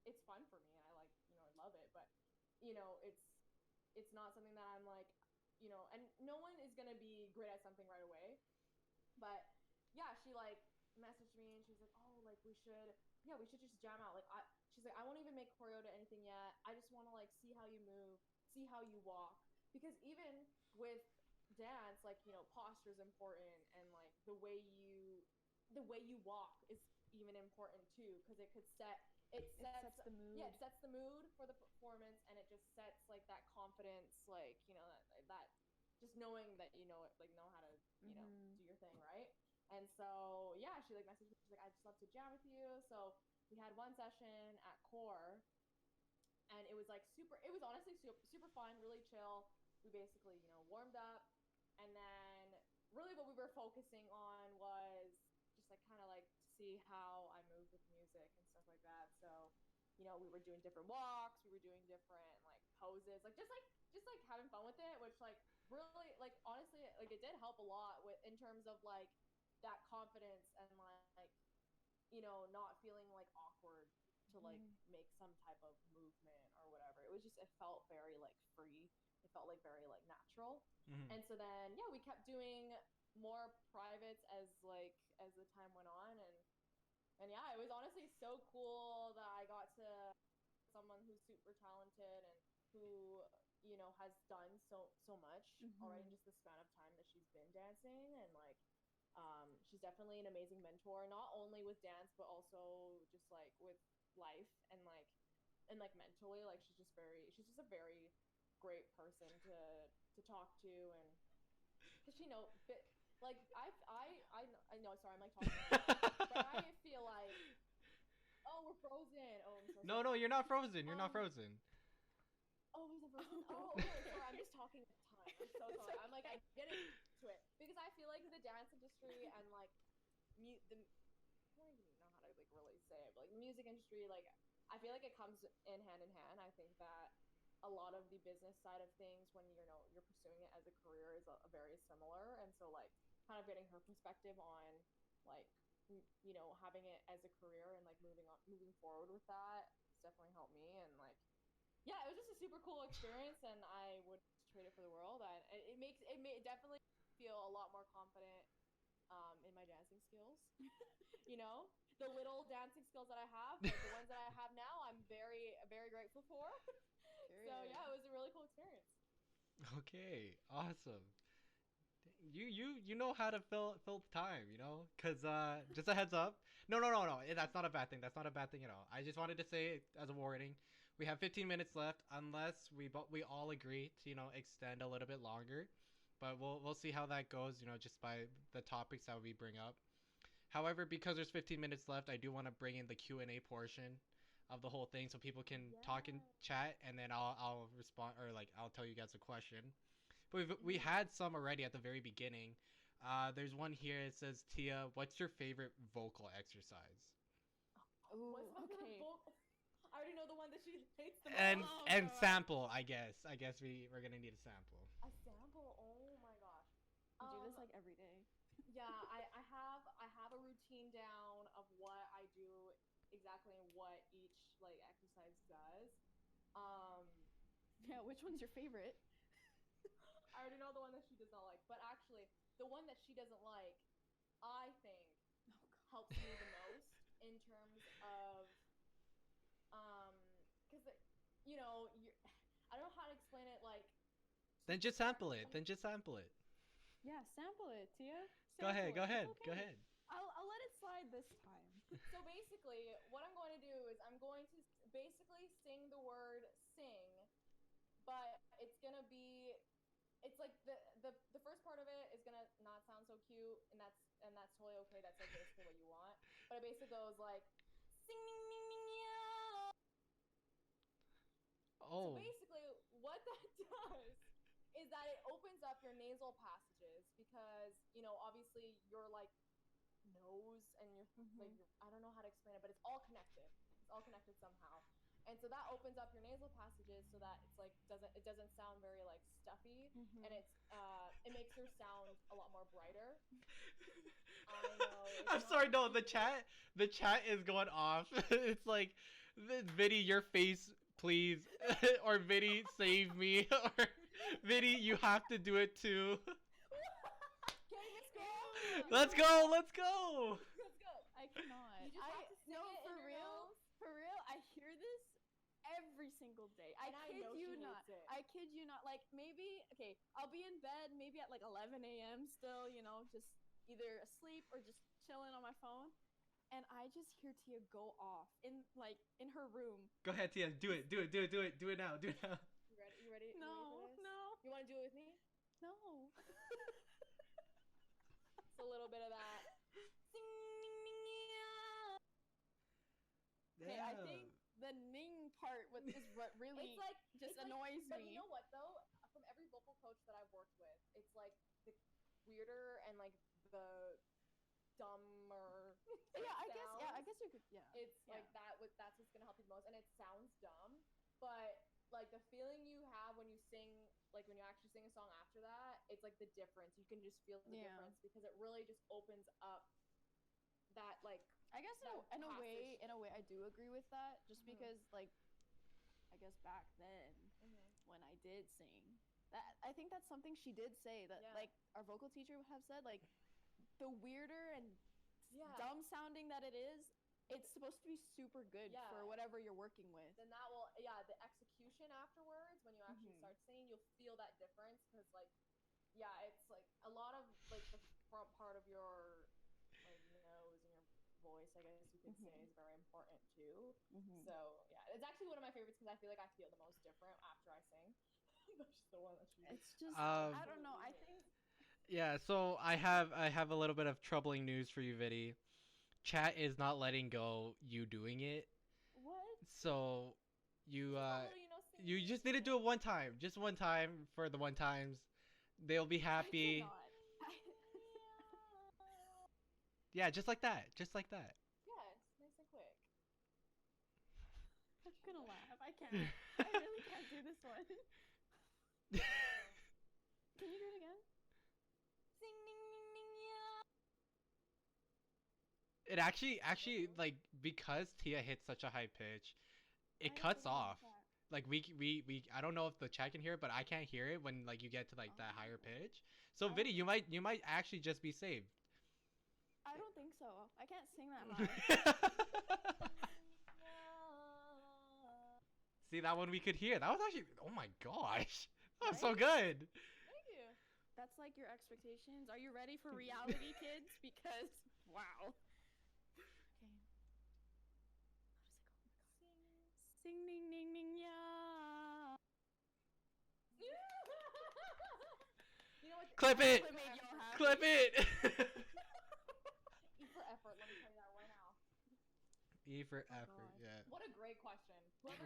it's fun for me and I like I love it, but it's not something that I'm like and no one is gonna be great at something right away. But yeah, she like messaged me and she's like, "Oh, like we should just jam out." She's like, "I won't even make choreo to anything yet. I just want to like see how you move, see how you walk, because even with dance, like posture is important, and like the way you walk is even important too, because it sets the mood. yeah, it sets the mood for the performance, and it just sets like that confidence, like that just knowing that like know how to Mhm. do your thing, right? And so yeah, she like messaged me. She's like, "I just love to jam with you." So we had one session at Core, and it was like super. It was honestly super fun, really chill. We basically warmed up, and then really what we were focusing on was just like kind of like to see how I move with music and stuff like that. So we were doing different walks, we were doing different like poses, like just like having fun with it, which like really like honestly like it did help a lot with in terms of like that confidence and like not feeling like awkward to like Mhm. make some type of movement or whatever. It was just it felt very like free. It felt like very like natural. Mm-hmm. And so then yeah, we kept doing more privates as the time went on, and yeah, it was honestly so cool that I got to someone who's super talented and who has done so much already in Mhm. just the span of time that she's been dancing. And like she's definitely an amazing mentor, not only with dance but also just like with life and like mentally. Like she's just a very great person to talk to, and because like I know, sorry, I'm like talking but I feel like, oh, we're frozen. Oh, I'm so No, sorry. no, you're not frozen. You're not Um, frozen. oh, was it frozen? Oh, okay. Sorry, I'm just talking a ton. I'm so sorry. I'm like, I'm getting to it because I feel like the dance industry and like the I don't even know how to like really say it. But, like the music industry, like I feel like it comes in hand in hand. I think that a lot of the business side of things, when you're pursuing it as a career, is very similar. And so like kind of getting her perspective on like having it as a career and like moving forward with that, it's definitely helped me. And like yeah, it was just a super cool experience, and I would trade it for the world. It definitely feel a lot more confident in my dancing skills. you know, the little dancing skills that I have, but the ones that I have now, I'm very very grateful for. So yeah, it was a really cool experience. Okay, awesome. You know how to fill the time, you know? Cause just a heads up. No. That's not a bad thing. That's not a bad thing at all. I just wanted to say as a warning, we have 15 minutes left unless we all agree to extend a little bit longer, but we'll see how that goes. Just by the topics that we bring up. However, because there's 15 minutes left, I do want to bring in the Q&A portion of the whole thing so people can talk and chat, and then I'll respond, or like I'll tell you guys a question. But we had some already at the very beginning. There's one here. It says, Tia, what's your favorite vocal exercise? Ooh, What's my favorite vocal? I already know the one that she hates the most. And sample, I guess. We're gonna need a sample. A sample? Oh my gosh. You do this like every day. Yeah, I have a routine down of what I do exactly and what each like exercise does. Yeah, which one's your favorite? I already know the one that she does not like, but actually, the one that she doesn't like, I think, helps me the most in terms of, because I don't know how to explain it. Like, Then just sample it. Yeah, sample it, Tia. Go ahead. Okay. I'll let it slide this time. So basically, what I'm going to do is I'm going to basically sing the word "sing," but it's like the first part of it is gonna not sound so cute, and that's totally okay. That's like basically what you want. But it basically goes like sing ding ding ding yeah. Oh. So basically, what that does is that it opens up your nasal passages because obviously your like nose and your like I don't know how to explain it, but it's all connected. It's all connected somehow. And so that opens up your nasal passages so that it's like it doesn't sound very like stuffy, and it makes your sound a lot more brighter. I know. I'm sorry, no, the chat is going off. It's like, Vitty, your face, please, or Vitty, save me, or Vitty, you have to do it too. Okay, let's go. Let's go. I cannot. You just have to sing it for in your real. nose. For real, I hear this every single day. And I kid know you she not. hates it. I kid you not. Like maybe I'll be in bed maybe at like 11 a.m. still, just either asleep or just chilling on my phone, and I just hear Tia go off in her room. Go ahead, Tia. Do it now. You ready? You ready? No. You want to do it with me? No. It's a little bit of that. Okay, I think the ning part is what really annoys me. But you know what though? From every vocal coach that I've worked with, it's like the weirder and like the dumber. Yeah, I guess you could. Yeah, it's like that. That's what's gonna help you the most, and it sounds dumb, but like the feeling you have when you sing, like when you actually sing a song after that, it's like the difference. You can just feel the difference because it really just opens up that like. I guess in a way I do agree with that, just because like I guess back then when I did sing, that I think that's something she did say that like our vocal teacher would have said, like the weirder and dumb sounding that it is, it's supposed to be super good for whatever you're working with. Then that will the execution afterwards, when you actually start singing, you'll feel that difference because like it's like a lot of like the front part of your like nose and your voice, I guess you could say, is very important too. So it's actually one of my favorites because I feel like I feel the most different after I sing. That's just the one that she. It's just I don't know. I think. Yeah, so I have a little bit of troubling news for you, Vitty. Chat is not letting go you doing it. What? So you just need to do it one time. Just one time for the one times. They'll be happy. I cannot. Yeah, just like that. Yeah, it's nice and can't. I really can't do this one. Can you do it again? Sing ding ding ding yeah. It actually like because Tia hits such a high pitch, it I cuts figured off. that. Like we I don't know if the chat can hear it, but I can't hear it when like you get to like that higher pitch. So I Vitty, don't you might actually just be saved. I don't think so. I can't sing that high. See, that one we could hear. That was actually, oh my gosh, that was so Right? good. Thank you. That's like your expectations. Are you ready for reality, kids? Because wow. Okay. How does it go? Sing ding ding ding yeah. You know what? Clip it. What made y'all happy? Clip it. E for effort. Let me tell you that right now. E for Oh, effort. God. Yeah. What a great question.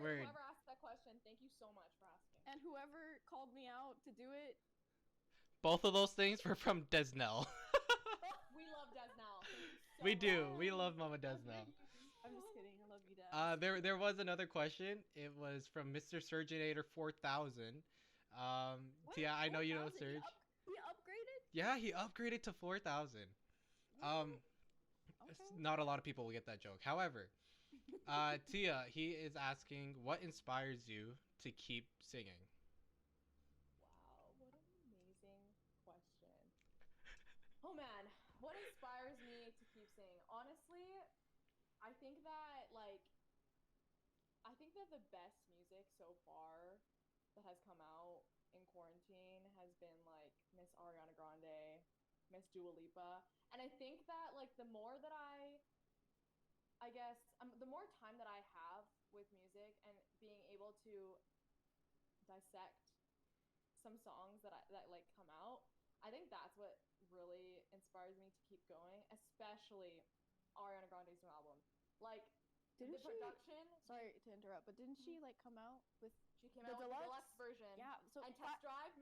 Word. Whoever asked that question, thank you so much for asking. And whoever called me out to do it, Both of those things were from Desnell. We love Desnell. Thank you so We do. much. We love Mama Desnell. I'm just kidding. I love you, Dad. There was another question. It was from Mr. Surgeonator 4000. What? Tia, I know you know 4,000? Surge. He upgraded? Yeah, he upgraded to 4000. Okay. Not a lot of people will get that joke. However, Tia, he is asking, what inspires you to keep singing? Wow, what an amazing question. Oh man, what inspires me to keep singing? Honestly, I think that the best music so far that has come out in quarantine has been like Miss Ariana Grande, Miss Dua Lipa, and I think that like the more that I guess the more time that I have with music and being able to dissect some songs that like come out, I think that's what really inspires me to keep going, especially Ariana Grande's new album. Like Didn't the she? production, Sorry to interrupt, but didn't she like come out with? she came The out with the deluxe? deluxe version. Yeah. So And Test Drive,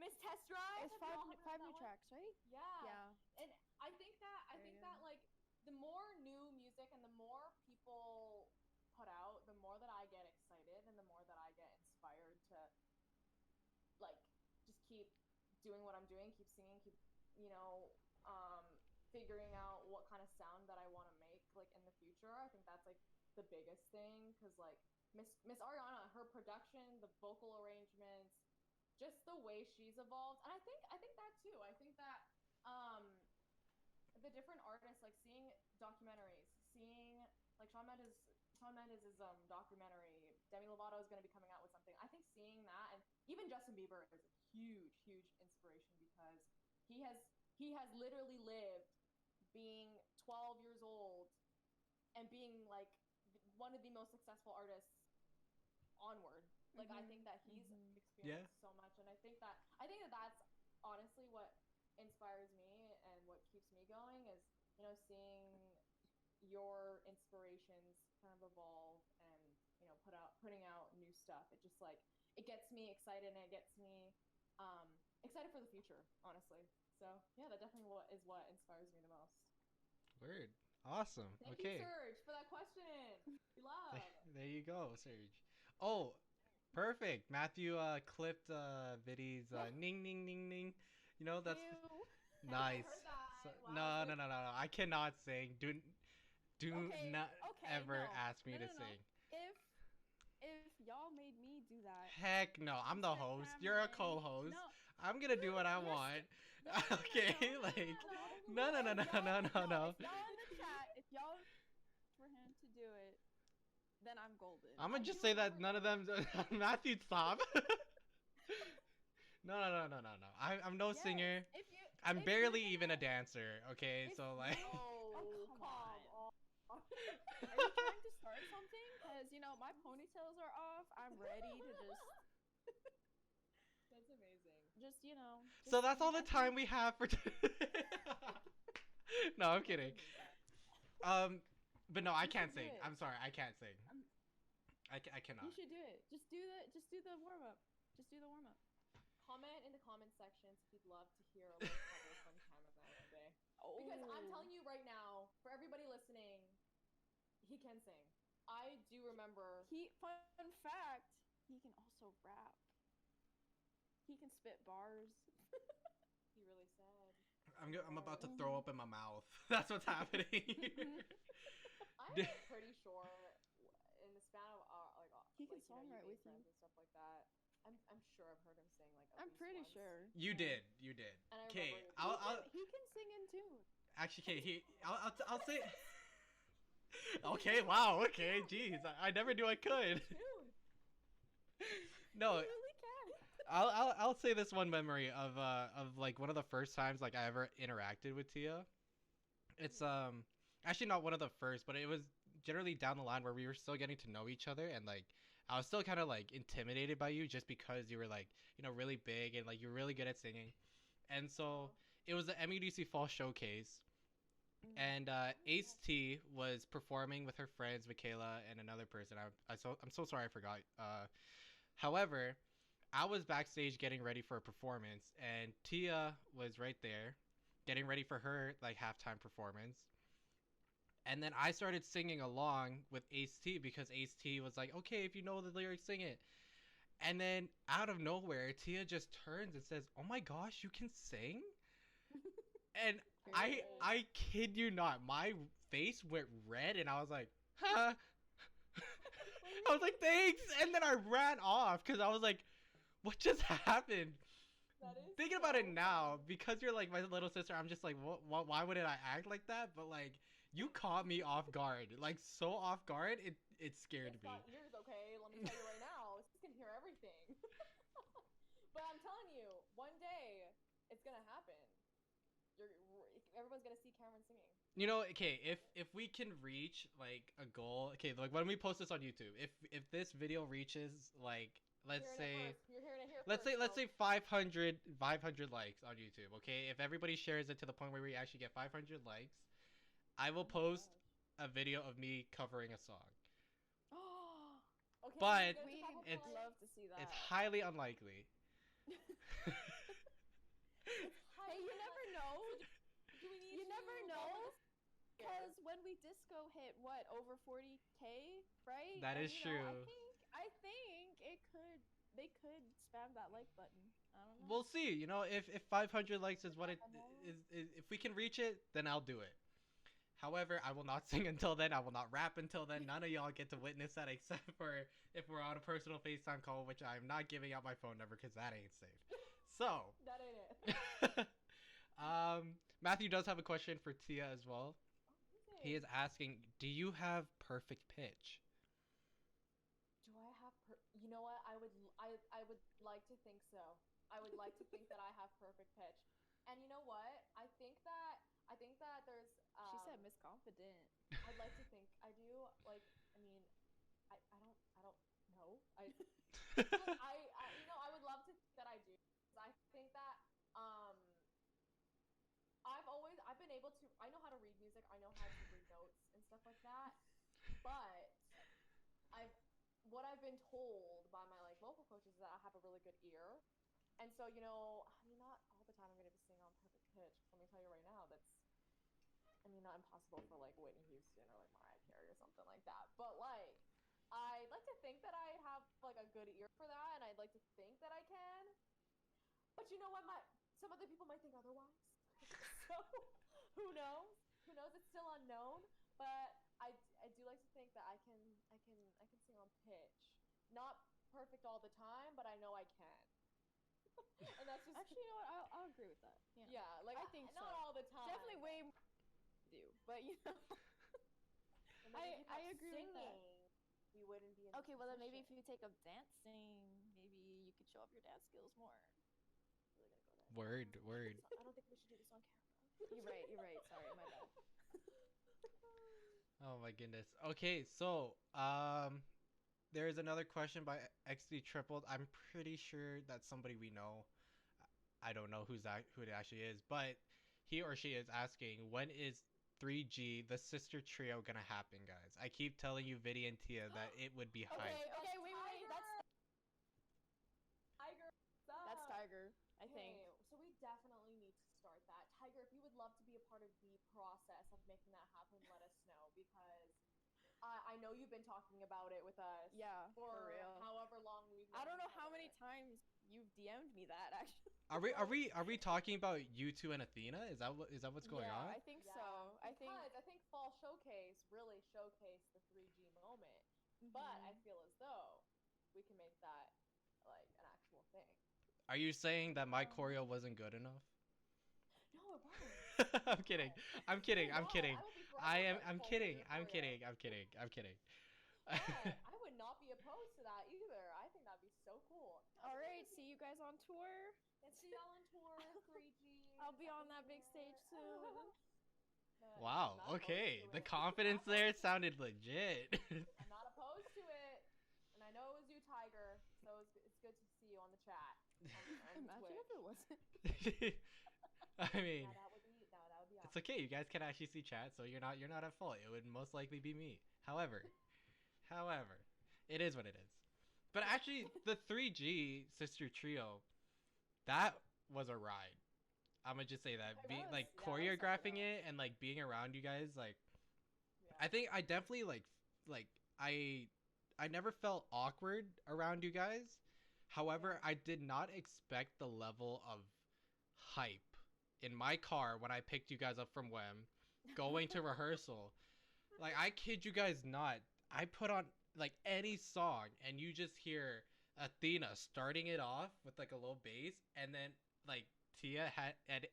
Miss Test Drive. it's Have y'all heard five that new one? tracks, right? Yeah. Yeah. And I think Very good. that like the more new music and the more people put out, the more that I get excited and the more that I get inspired to like just keep doing what I'm doing, keep singing, keep figuring out what kind of sound that I want to make like in the future. I think that's like the biggest thing because like Miss Ariana, her production, the vocal arrangements, just the way she's evolved, and I think that too. I think that the different artists, like seeing documentaries, seeing like Shawn Mendes' documentary, Demi Lovato is going to be coming out with something. I think seeing that, and even Justin Bieber is a huge inspiration because he has literally lived being 12 years old and being like one of the most successful artists onward. Like I think that he's experienced so much, and I think that that's honestly what inspires me and what keeps me going is seeing your inspirations kind of evolve and putting out new stuff. It just like it gets me excited and it gets me excited for the future, honestly. So yeah, that definitely is what inspires me the most. Word. Awesome. Thank Okay. you, Serge, for that question. We love. There you go, Serge. Oh, perfect. Matthew clipped Vitty's ning ning ning ning. You know that's Ew. nice. I heard that. So, Wow, no. I cannot sing. Do Okay, not okay, ever no. ask me No, to no, no. sing. If y'all made me do that. Heck no. I'm the Mr. host. You're a Cameron, co-host. No. I'm gonna do what I You're want. No, no, Okay, no, like no. no. If y'all No. If y'all in the chat, if y'all for him to do it, then I'm golden. I'm gonna I just do say that remember none of them. Matthew, stop. No. I'm no Yes, singer. If you, I'm if barely you're even a gonna- dancer. Okay, if so like. Oh, come come on. on. Are you trying to start something? Because my ponytails are off. I'm ready to That's amazing. just So that's all the I time think- we have for today. No, I'm kidding. But no, I You can't should do sing. it. I'm sorry, I can't sing. Um, I cannot. You should do it. Just do the warm up. Just do the warm up. Comment in the comment sections if you'd love to hear a little cover from Canada one day. Oh. Because I'm telling you right now, for everybody listening, he can sing. I do remember. Fun fact, he can also rap. He can spit bars. He really said. I'm about to throw up in my mouth. That's what's happening. I'm pretty sure in the span of he can you songwrite with friends you and stuff like that. I'm sure I've heard him sing like. I'm pretty sure. You did. And I Okay, remember he can sing in tune. actually, okay, I'll say. Okay, wow, okay, jeez, I never knew I could. No, He really can. I'll say this one memory of like one of the first times like I ever interacted with Tia. It's actually not one of the first, but it was generally down the line where we were still getting to know each other, and like I was still kind of like intimidated by you just because you were like, you know, really big and like you're really good at singing. And so it was the MUDC Fall Showcase, and Ace T was performing with her friends Michaela and another person. I'm so sorry I forgot. However, I was backstage getting ready for a performance, and Tia was right there, getting ready for her like halftime performance. And then I started singing along with Ace T because Ace T was like, "Okay, if you know the lyrics, sing it." And then out of nowhere, Tia just turns and says, "Oh my gosh, you can sing?" And I kid you not, my face went red, and I was like, "Huh." I was like, "Thanks," and then I ran off because I was like, "What just happened?" Thinking about it now, because you're like my little sister, I'm just like, what? Why wouldn't I act like that? But like, you caught me off guard, like so off guard. It scared me. Got ears, okay? Let me tell you right now, this can hear everything. But I'm telling you, one day it's gonna happen. Everyone's gonna see Cameron singing. You know, okay, if we can reach like a goal, okay, like when we post this on YouTube, if this video reaches like let's say let's say 500 likes on YouTube, okay? If everybody shares it to the point where we actually get 500 likes, I will post a video of me covering a song. Okay, but we'd love to see that. It's highly unlikely. Hey, you never know. You never know. Because when we disco hit what over 40K, right? That is true. I think they could spam that like button. I don't know. We'll see. You know, if 500 likes is what it is, if we can reach it, then I'll do it. However, I will not sing until then. I will not rap until then. None of y'all get to witness that except for if we're on a personal FaceTime call, which I'm not giving out my phone number because that ain't safe. So that ain't it. Matthew does have a question for Tia as well. He is asking, do you have perfect pitch? Do I have you know what? I would like to think so. I would like to think that I have perfect pitch. And you know what? I think that there's she said Miss Confident. I'd like to think I do. Like, I mean, I don't know. I you know, I would love to think that I do. I think that I've been able to, I know how to read music, I know how to read notes and stuff like that, but what I've been told by my like vocal coaches is that I have a really good ear, and so, you know, I mean, not all the time I'm gonna be singing on perfect pitch. Let me tell you right now, not impossible for like Whitney Houston or like Mariah Carey or something like that, but like I'd like to think that I have like a good ear for that, and I'd like to think that I can, but you know what, some other people might think otherwise. So who knows? It's still unknown. But I do like to think that I can sing on pitch. Not perfect all the time, but I know I can. And that's just actually, you know what? I'll agree with that. Yeah, like I think not all the time. Definitely way more do, but you know. I agree with that. We wouldn't be in okay, well then maybe if you take up dancing, maybe you could show off your dance skills more. Word. I don't think we should do this on camera. You're right. Sorry, my bad. Oh my goodness. Okay, so there's another question by XD Tripled. I'm pretty sure that's somebody we know. I don't know who it actually is, but he or she is asking, when is 3G, the sister trio, gonna happen, guys? I keep telling you, Vitty and Tia, that it would be hype. Okay, wait. Tiger. That's Tiger, I think. So we definitely need to start that. Tiger, if you would love to be a part of the process of making that happen, let us know, because I know you've been talking about it with us. Yeah, for For real. however long we've. I don't known know each how other. many times you've DM'd me that actually. Are we talking about you two and Athena? Is that what's going Yeah, on? I think Yeah, so. I think. because I think Fall Showcase really showcased the 3G moment, but I Mhm. feel as though we can make that like an actual thing. Are you saying that my Um, choreo wasn't good enough? No, bro. I'm kidding. I'm kidding. I'm Not. kidding. I will be forever I'm grateful for kidding. your I'm choreo. kidding. I'm kidding. I'm kidding. But I would not be opposed to that either. I think that'd be so cool. all right, see you guys on tour. And see y'all on tour, 3G. I'll be on that big stage soon. Wow. I'm not opposed Okay. to The it. confidence there sounded legit. I'm not opposed to it. And I know it was you, Tiger. So it's good to see you on the chat. On Imagine Twitch. if it wasn't. I mean, Now that would be it's awesome. okay. You guys can actually see chat, so you're not at fault. It would most likely be me. However, it is what it is. But actually, the 3G sister trio, that was a ride. I'm gonna just say that It being was, like yeah, it was something choreographing else. it and like being around you guys, like Yeah. I think I definitely like I never felt awkward around you guys. However, Yeah. I did not expect the level of hype in my car when I picked you guys up from WEM, going to rehearsal. Like I kid you guys not, I put on like any song and you just hear Athena starting it off with like a little bass and then like Tia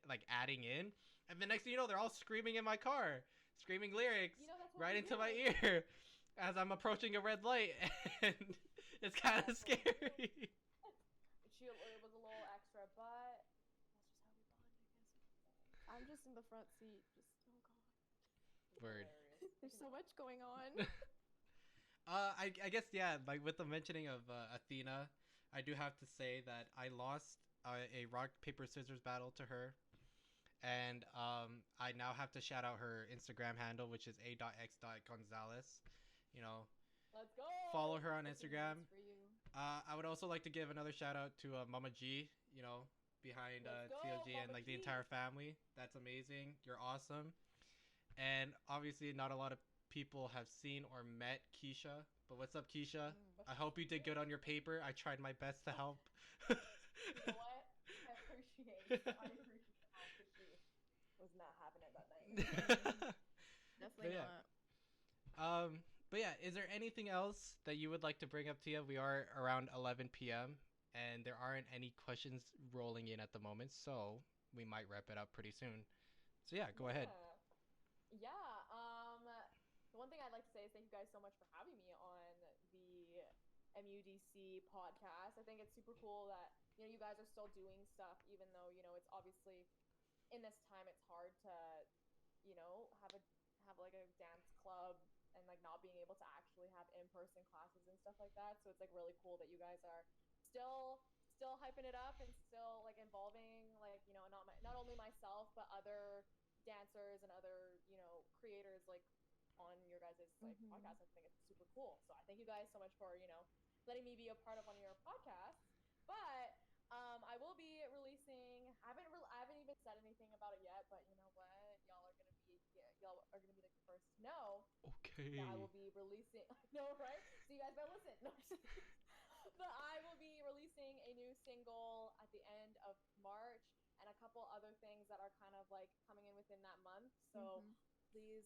like adding in, and the next thing you know they're all screaming in my car, screaming lyrics You know, that's what right we into do. my ear as I'm approaching a red light, and it's kind of That's what we do. scary. It was a little extra, but that's just how we bond, I guess. I'm just in the front seat. Just oh god. Word. Hilarious. There's so much going on. I guess yeah. Like with the mentioning of Athena, I do have to say that I lost a rock paper scissors battle to her, and I now have to shout out her Instagram handle, which is a.x.gonzales. You know, Let's go. follow her on This is Instagram. for you. I would also like to give another shout out to Mama G. You know, behind Let's go, TLG and Mama like the G. entire family. That's amazing. You're awesome. And obviously, not a lot of people have seen or met Keisha. But what's up, Keisha? I hope you did good on your paper. I tried my best to help. You know what? I appreciate how she was not having it that night. Definitely yeah. not. But yeah, is there anything else that you would like to bring up, Tia? We are around 11 p.m. and there aren't any questions rolling in at the moment, so we might wrap it up pretty soon. So yeah, go ahead. Yeah. The one thing I'd like to say is thank you guys so much for having me on the MUDC podcast. I think it's super cool that you guys are still doing stuff, even though it's obviously in this time it's hard to have like a dance club and like not being able to actually have in-person classes and stuff like that. So it's like really cool that you guys are still hyping it up and still like involving like not only myself but other dancers and other creators like on your guys' like podcast. I think it's super cool. So I thank you guys so much for letting me be a part of one of your podcasts. But I will be releasing. I haven't even said anything about it yet. But you know what? Y'all are gonna be like the first to know Okay. that I will be releasing. No, right? So you guys better listen. No, but I will be releasing a new single at the end of March and a couple other things that are kind of like coming in within that month. So please,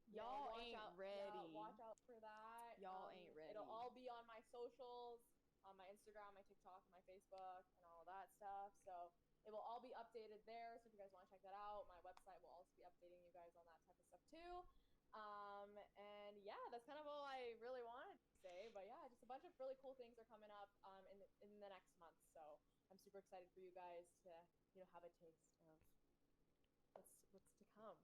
Y'all watch ain't out. ready. Yeah, watch out for that. Y'all ain't ready. It'll all be on my socials, on my Instagram, my TikTok, and my Facebook, and all of that stuff. So it will all be updated there. So if you guys want to check that out, my website will also be updating you guys on that type of stuff too. And yeah, that's kind of all I really wanted to say. But yeah, just a bunch of really cool things are coming up in the next month. So I'm super excited for you guys to have a taste of what's to come.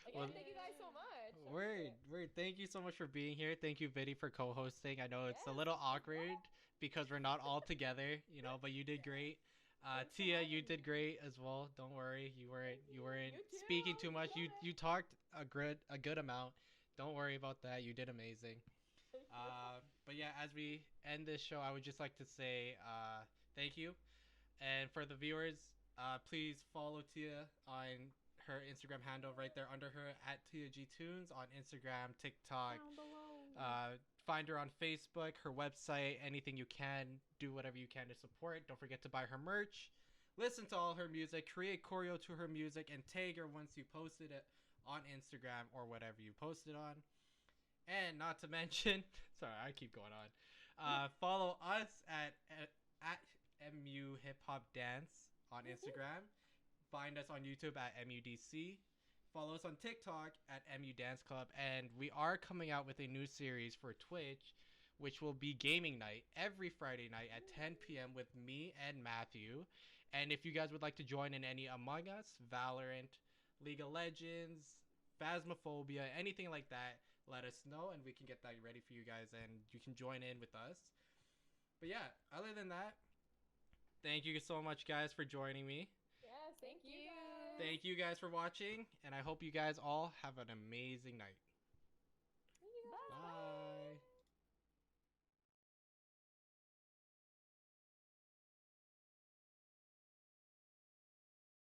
But yeah, again, thank you guys so much. Word. Thank you so much for being here. Thank you, Vitty, for co-hosting. I know it's a Yes, little no awkward because we're not all together, but you did great. Thanks for Tia, you having did me. great as well. Don't worry, you weren't You too. speaking too much. You You love it. you talked a good amount. Don't worry about that. You did amazing. Thank you. But yeah, as we end this show, I would just like to say thank you. And for the viewers, please follow Tia on her Instagram handle right there under her at Tia G Tunes on Instagram, TikTok. Down below. Find her on Facebook, her website, anything you can. Do whatever you can to support. Don't forget to buy her merch. Listen to all her music. Create choreo to her music and tag her once you posted it on Instagram or whatever you posted on. And not to mention, sorry, I keep going on. Follow us at MU Hip Hop Dance on Instagram. Find us on YouTube at MUDC. Follow us on TikTok at MU Dance Club. And we are coming out with a new series for Twitch, which will be gaming night every Friday night at 10 p.m. with me and Matthew. And if you guys would like to join in any Among Us, Valorant, League of Legends, Phasmophobia, anything like that, let us know and we can get that ready for you guys and you can join in with us. But yeah, other than that, thank you so much, guys, for joining me. Yes, thank you. Thank you guys for watching, and I hope you guys all have an amazing night.